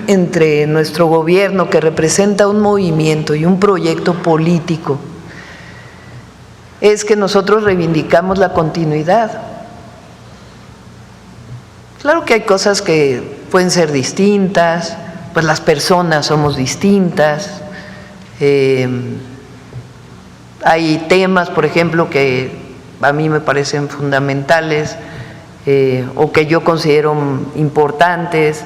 entre nuestro gobierno, que representa un movimiento y un proyecto político, es que nosotros reivindicamos la continuidad. Claro que hay cosas que pueden ser distintas, pues las personas somos distintas, hay temas, por ejemplo, que a mí me parecen fundamentales o que yo considero importantes,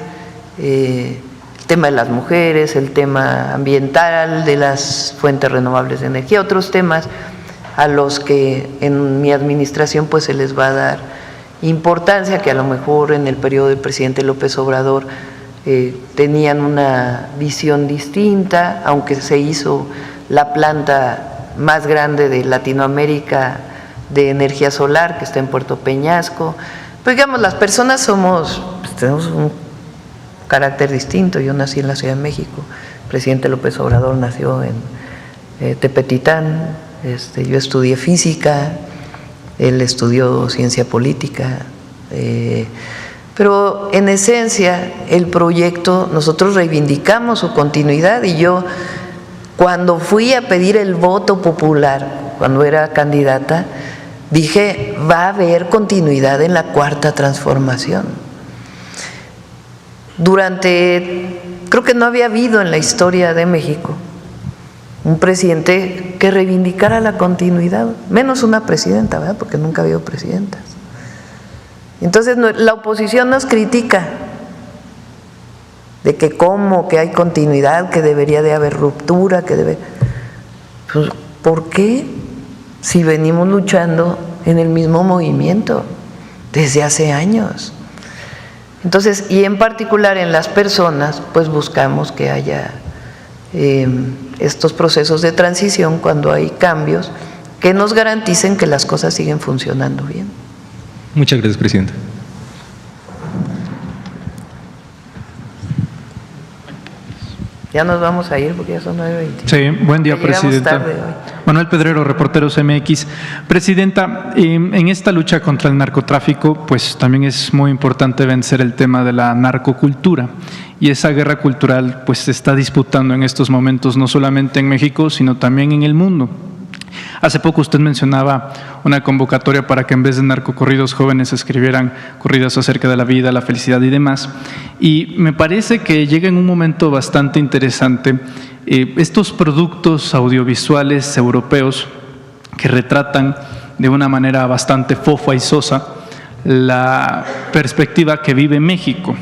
el tema de las mujeres, el tema ambiental, de las fuentes renovables de energía, otros temas a los que en mi administración pues se les va a dar importancia, que a lo mejor en el periodo del presidente López Obrador tenían una visión distinta, aunque se hizo la planta más grande de Latinoamérica de energía solar, que está en Puerto Peñasco. Pues digamos, las personas tenemos un carácter distinto. Yo nací en la Ciudad de México, el presidente López Obrador nació en Tepetitán. Yo estudié física, él estudió ciencia política, pero en esencia el proyecto, nosotros reivindicamos su continuidad, y yo cuando fui a pedir el voto popular, cuando era candidata, dije, va a haber continuidad en la Cuarta Transformación. Creo que no había habido en la historia de México un presidente que reivindicara la continuidad, menos una presidenta, ¿verdad? Porque nunca ha habido presidentas. Entonces la oposición nos critica de que que hay continuidad, que debería de haber ruptura, pues, ¿por qué? Si venimos luchando en el mismo movimiento desde hace años. Entonces, y en particular en las personas, pues buscamos que haya estos procesos de transición cuando hay cambios que nos garanticen que las cosas siguen funcionando bien. Muchas gracias, Presidenta. Ya nos vamos a ir porque ya son 9:20. Sí, buen día, Presidenta. Manuel Pedrero, Reporteros MX. Presidenta, en esta lucha contra el narcotráfico, pues también es muy importante vencer el tema de la narcocultura. Y esa guerra cultural pues se está disputando en estos momentos no solamente en México, sino también en el mundo. Hace poco usted mencionaba una convocatoria para que en vez de narcocorridos jóvenes escribieran corridas acerca de la vida, la felicidad y demás. Y me parece que llega en un momento bastante interesante estos productos audiovisuales europeos que retratan de una manera bastante fofa y sosa la perspectiva que vive México.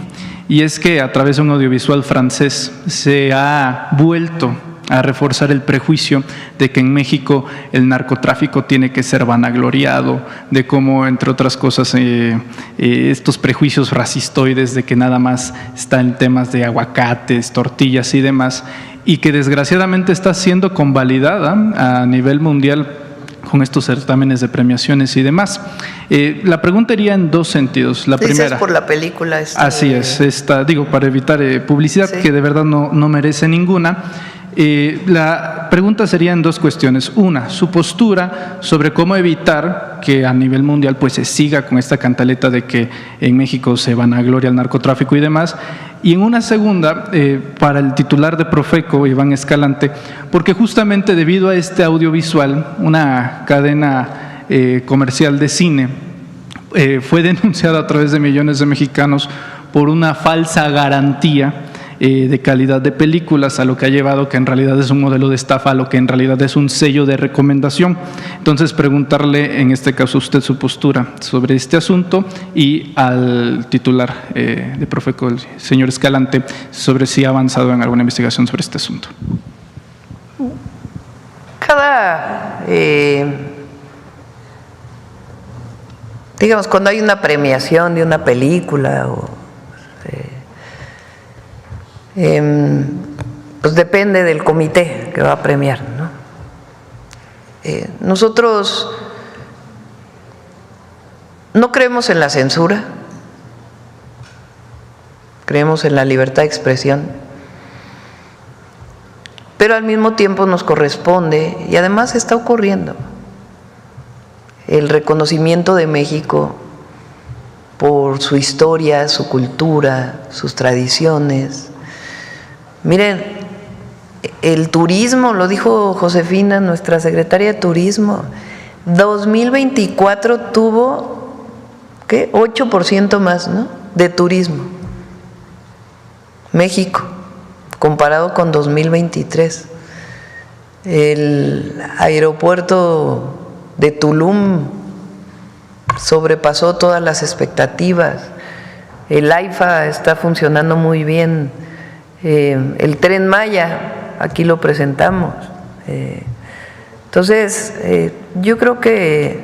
Y es que a través de un audiovisual francés se ha vuelto a reforzar el prejuicio de que en México el narcotráfico tiene que ser vanagloriado, de cómo, entre otras cosas, estos prejuicios racistoides de que nada más está en temas de aguacates, tortillas y demás, y que desgraciadamente está siendo convalidada a nivel mundial con estos certámenes de premiaciones y demás. La pregunta iría en dos sentidos. La primera, por la película. Así es, digo, para evitar publicidad, sí, que de verdad no merece ninguna. La pregunta sería en dos cuestiones. Una, su postura sobre cómo evitar que a nivel mundial pues se siga con esta cantaleta de que en México se vanagloria el narcotráfico y demás. Y en una segunda, para el titular de Profeco, Iván Escalante, porque justamente debido a este audiovisual, una cadena comercial de cine fue denunciada a través de millones de mexicanos por una falsa garantía de calidad de películas, a lo que ha llevado que en realidad es un modelo de estafa, a lo que en realidad es un sello de recomendación. Entonces, preguntarle en este caso a usted su postura sobre este asunto y al titular de Profeco, el señor Escalante, sobre si ha avanzado en alguna investigación sobre este asunto. Digamos, cuando hay una premiación de una película pues depende del comité que va a premiar, ¿no? Nosotros no creemos en la censura, creemos en la libertad de expresión, pero al mismo tiempo nos corresponde, y además está ocurriendo, el reconocimiento de México por su historia, su cultura, sus tradiciones. Miren, el turismo, lo dijo Josefina, nuestra secretaria de Turismo, 2024 tuvo, ¿qué? 8% más, ¿no?, de turismo. México, comparado con 2023. El aeropuerto de Tulum sobrepasó todas las expectativas. El AIFA está funcionando muy bien. El Tren Maya, aquí lo presentamos. Entonces, yo creo que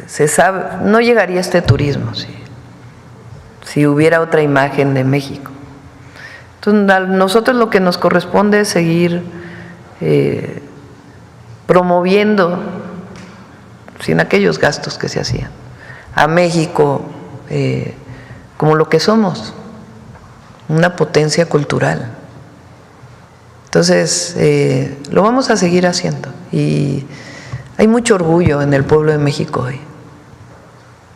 se sabe, no llegaría este turismo si hubiera otra imagen de México. Entonces, a nosotros lo que nos corresponde es seguir promoviendo, sin aquellos gastos que se hacían, a México como lo que somos, una potencia cultural. Entonces, lo vamos a seguir haciendo. Y hay mucho orgullo en el pueblo de México hoy.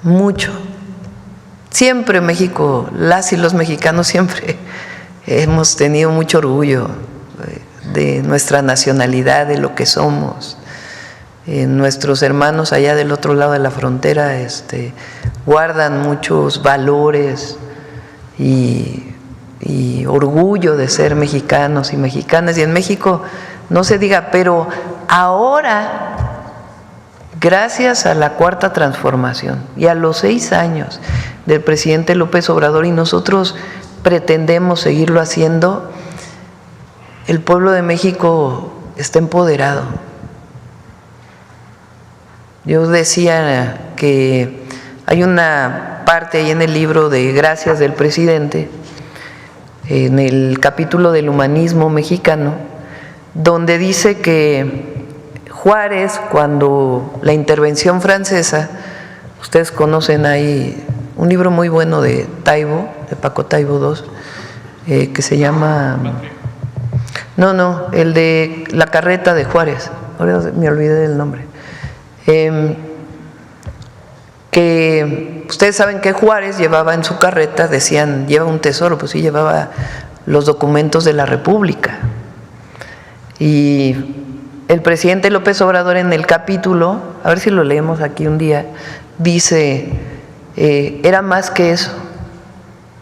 Mucho. Siempre México, las y los mexicanos siempre hemos tenido mucho orgullo de nuestra nacionalidad, de lo que somos. Nuestros hermanos allá del otro lado de la frontera guardan muchos valores y orgullo de ser mexicanos y mexicanas, y en México no se diga, pero ahora, gracias a la Cuarta Transformación y a los 6 años del presidente López Obrador, y nosotros pretendemos seguirlo haciendo, el pueblo de México está empoderado. Yo decía que hay una parte ahí en el libro de Gracias del presidente, en el capítulo del humanismo mexicano, donde dice que Juárez, cuando la intervención francesa, ustedes conocen ahí un libro muy bueno de Taibo, de Paco Taibo II, que se llama, el de La carreta de Juárez, ahora me olvidé del nombre, que ustedes saben que Juárez llevaba en su carreta, decían, lleva un tesoro, pues sí, llevaba los documentos de la República. Y el presidente López Obrador en el capítulo, a ver si lo leemos aquí un día, dice, era más que eso,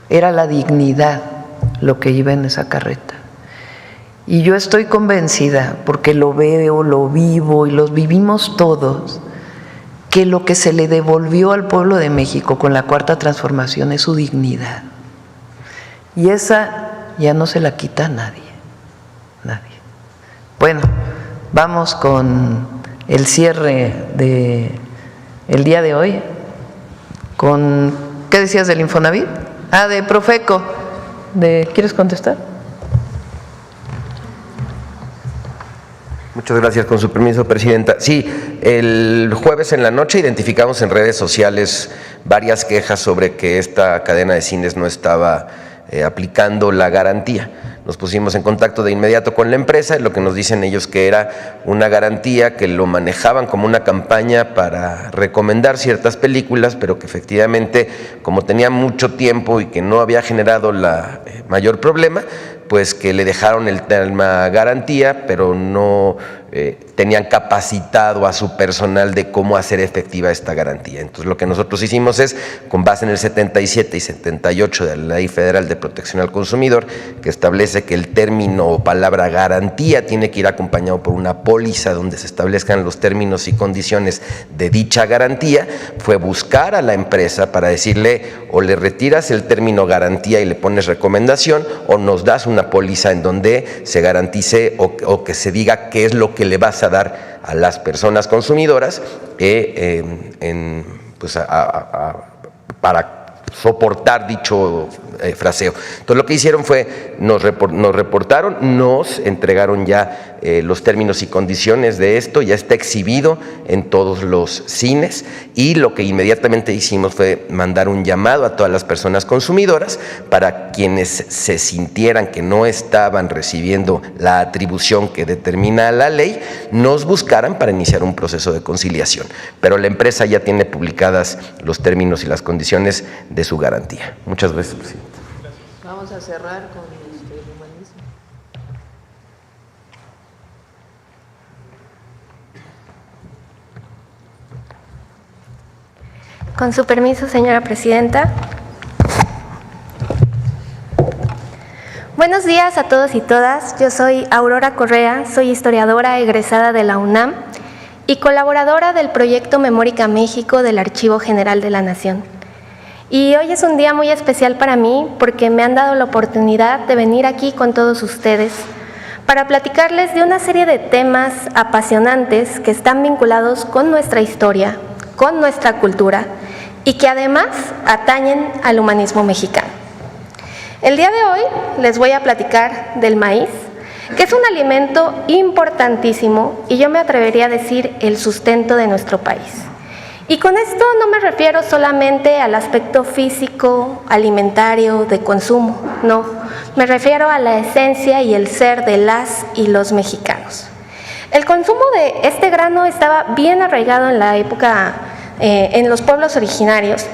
era la dignidad lo que iba en esa carreta. Y yo estoy convencida, porque lo veo, lo vivo y los vivimos todos, que lo que se le devolvió al pueblo de México con la Cuarta Transformación es su dignidad. Y esa ya no se la quita a nadie, nadie. Bueno, vamos con el cierre de el día de hoy. ¿Qué decías del Infonavit? De Profeco. ¿Quieres contestar? Muchas gracias, con su permiso, Presidenta. Sí, el jueves en la noche identificamos en redes sociales varias quejas sobre que esta cadena de cines no estaba aplicando la garantía. Nos pusimos en contacto de inmediato con la empresa, lo que nos dicen ellos que era una garantía, que lo manejaban como una campaña para recomendar ciertas películas, pero que efectivamente, como tenía mucho tiempo y que no había generado la mayor problema, pues que le dejaron el tema garantía, pero no tenían capacitado a su personal de cómo hacer efectiva esta garantía. Entonces lo que nosotros hicimos es, con base en el 77 y 78 de la Ley Federal de Protección al Consumidor, que establece que el término o palabra garantía tiene que ir acompañado por una póliza donde se establezcan los términos y condiciones de dicha garantía, fue buscar a la empresa para decirle: o le retiras el término garantía y le pones recomendación, o nos das una póliza en donde se garantice o que se diga qué es lo que le vas a dar a las personas consumidoras para soportar dicho fraseo. Entonces lo que hicieron fue, nos reportaron, nos entregaron ya los términos y condiciones de esto, ya está exhibido en todos los cines, y lo que inmediatamente hicimos fue mandar un llamado a todas las personas consumidoras para quienes se sintieran que no estaban recibiendo la atribución que determina la ley, nos buscaran para iniciar un proceso de conciliación. Pero la empresa ya tiene publicadas los términos y las condiciones de su garantía. Muchas gracias, presidente. Vamos a cerrar con el humanismo. Con su permiso, señora presidenta. Buenos días a todos y todas. Yo soy Aurora Correa, soy historiadora egresada de la UNAM y colaboradora del proyecto Memórica México del Archivo General de la Nación. Y hoy es un día muy especial para mí porque me han dado la oportunidad de venir aquí con todos ustedes para platicarles de una serie de temas apasionantes que están vinculados con nuestra historia, con nuestra cultura y que además atañen al humanismo mexicano. El día de hoy les voy a platicar del maíz, que es un alimento importantísimo y yo me atrevería a decir el sustento de nuestro país. Y con esto no me refiero solamente al aspecto físico, alimentario, de consumo, no, me refiero a la esencia y el ser de las y los mexicanos. El consumo de este grano estaba bien arraigado en la época, en los pueblos originarios,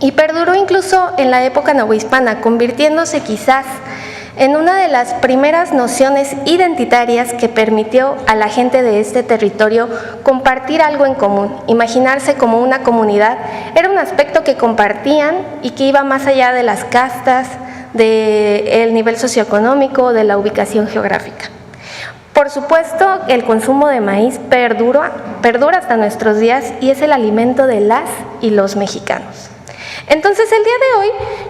y perduró incluso en la época novohispana, convirtiéndose quizás en una de las primeras nociones identitarias que permitió a la gente de este territorio compartir algo en común, imaginarse como una comunidad. Era un aspecto que compartían y que iba más allá de las castas, del nivel socioeconómico, de la ubicación geográfica. Por supuesto, el consumo de maíz perdura hasta nuestros días y es el alimento de las y los mexicanos. Entonces, el día de hoy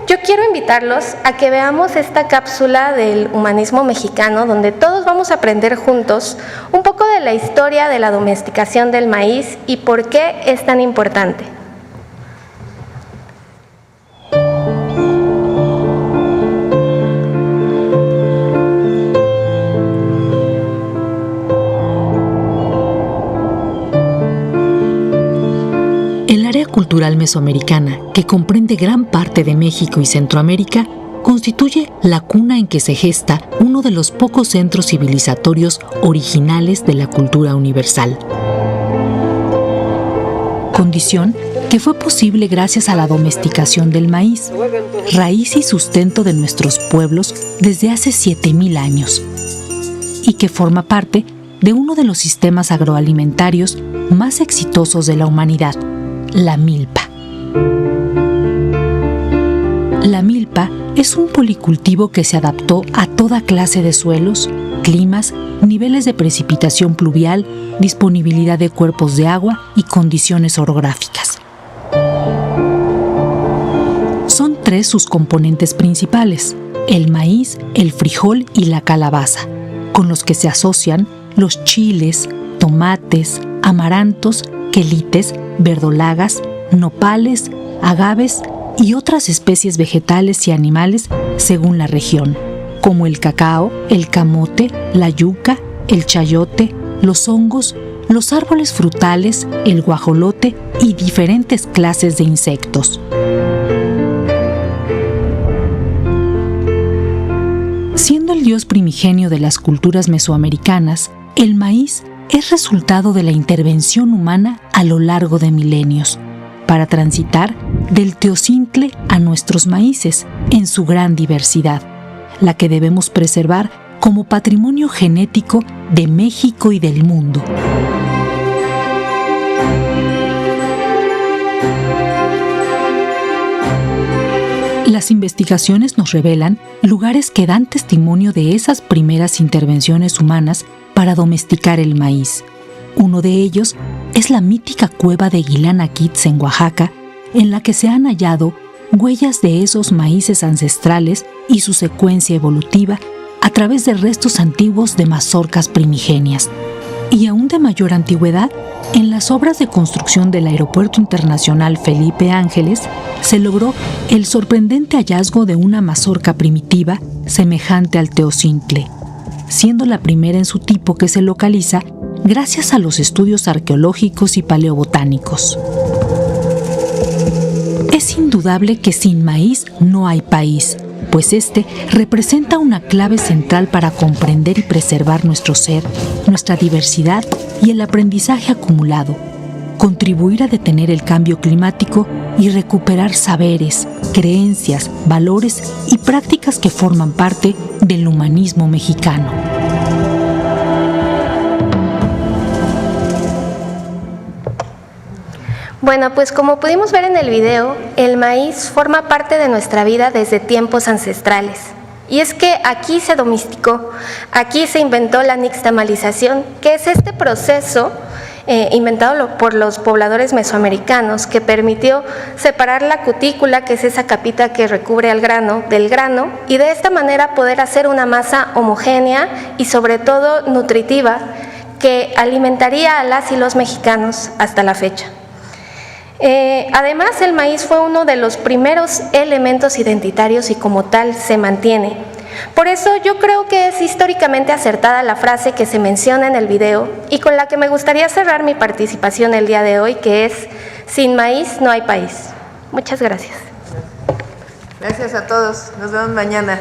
yo quiero invitarlos a que veamos esta cápsula del humanismo mexicano, donde todos vamos a aprender juntos un poco de la historia de la domesticación del maíz y por qué es tan importante. El área cultural mesoamericana, que comprende gran parte de México y Centroamérica, constituye la cuna en que se gesta uno de los pocos centros civilizatorios originales de la cultura universal. Condición que fue posible gracias a la domesticación del maíz, raíz y sustento de nuestros pueblos desde hace 7,000 años, y que forma parte de uno de los sistemas agroalimentarios más exitosos de la humanidad, la milpa. La milpa es un policultivo que se adaptó a toda clase de suelos, climas, niveles de precipitación pluvial, disponibilidad de cuerpos de agua y condiciones orográficas. Son 3 sus componentes principales: el maíz, el frijol y la calabaza, con los que se asocian los chiles, tomates, amarantos, quelites, verdolagas, nopales, agaves y otras especies vegetales y animales según la región, como el cacao, el camote, la yuca, el chayote, los hongos, los árboles frutales, el guajolote y diferentes clases de insectos. Siendo el dios primigenio de las culturas mesoamericanas, el maíz es resultado de la intervención humana a lo largo de milenios, para transitar del teocintle a nuestros maíces en su gran diversidad, la que debemos preservar como patrimonio genético de México y del mundo. Las investigaciones nos revelan lugares que dan testimonio de esas primeras intervenciones humanas para domesticar el maíz. Uno de ellos es la mítica cueva de Guilanaquitz en Oaxaca, en la que se han hallado huellas de esos maíces ancestrales y su secuencia evolutiva a través de restos antiguos de mazorcas primigenias. Y aún de mayor antigüedad, en las obras de construcción del Aeropuerto Internacional Felipe Ángeles, se logró el sorprendente hallazgo de una mazorca primitiva semejante al teocintle, siendo la primera en su tipo que se localiza gracias a los estudios arqueológicos y paleobotánicos. Es indudable que sin maíz no hay país, pues este representa una clave central para comprender y preservar nuestro ser, nuestra diversidad y el aprendizaje acumulado, contribuir a detener el cambio climático y recuperar saberes, creencias, valores y prácticas que forman parte del humanismo mexicano. Bueno, pues como pudimos ver en el video, el maíz forma parte de nuestra vida desde tiempos ancestrales. Y es que aquí se domesticó, aquí se inventó la nixtamalización, que es este proceso inventado por los pobladores mesoamericanos que permitió separar la cutícula, que es esa capita que recubre al grano, del grano, y de esta manera poder hacer una masa homogénea y sobre todo nutritiva que alimentaría a las y los mexicanos hasta la fecha. Además, el maíz fue uno de los primeros elementos identitarios y como tal se mantiene. Por eso yo creo que es históricamente acertada la frase que se menciona en el video y con la que me gustaría cerrar mi participación el día de hoy, que es: sin maíz no hay país. Muchas gracias. Gracias a todos. Nos vemos mañana.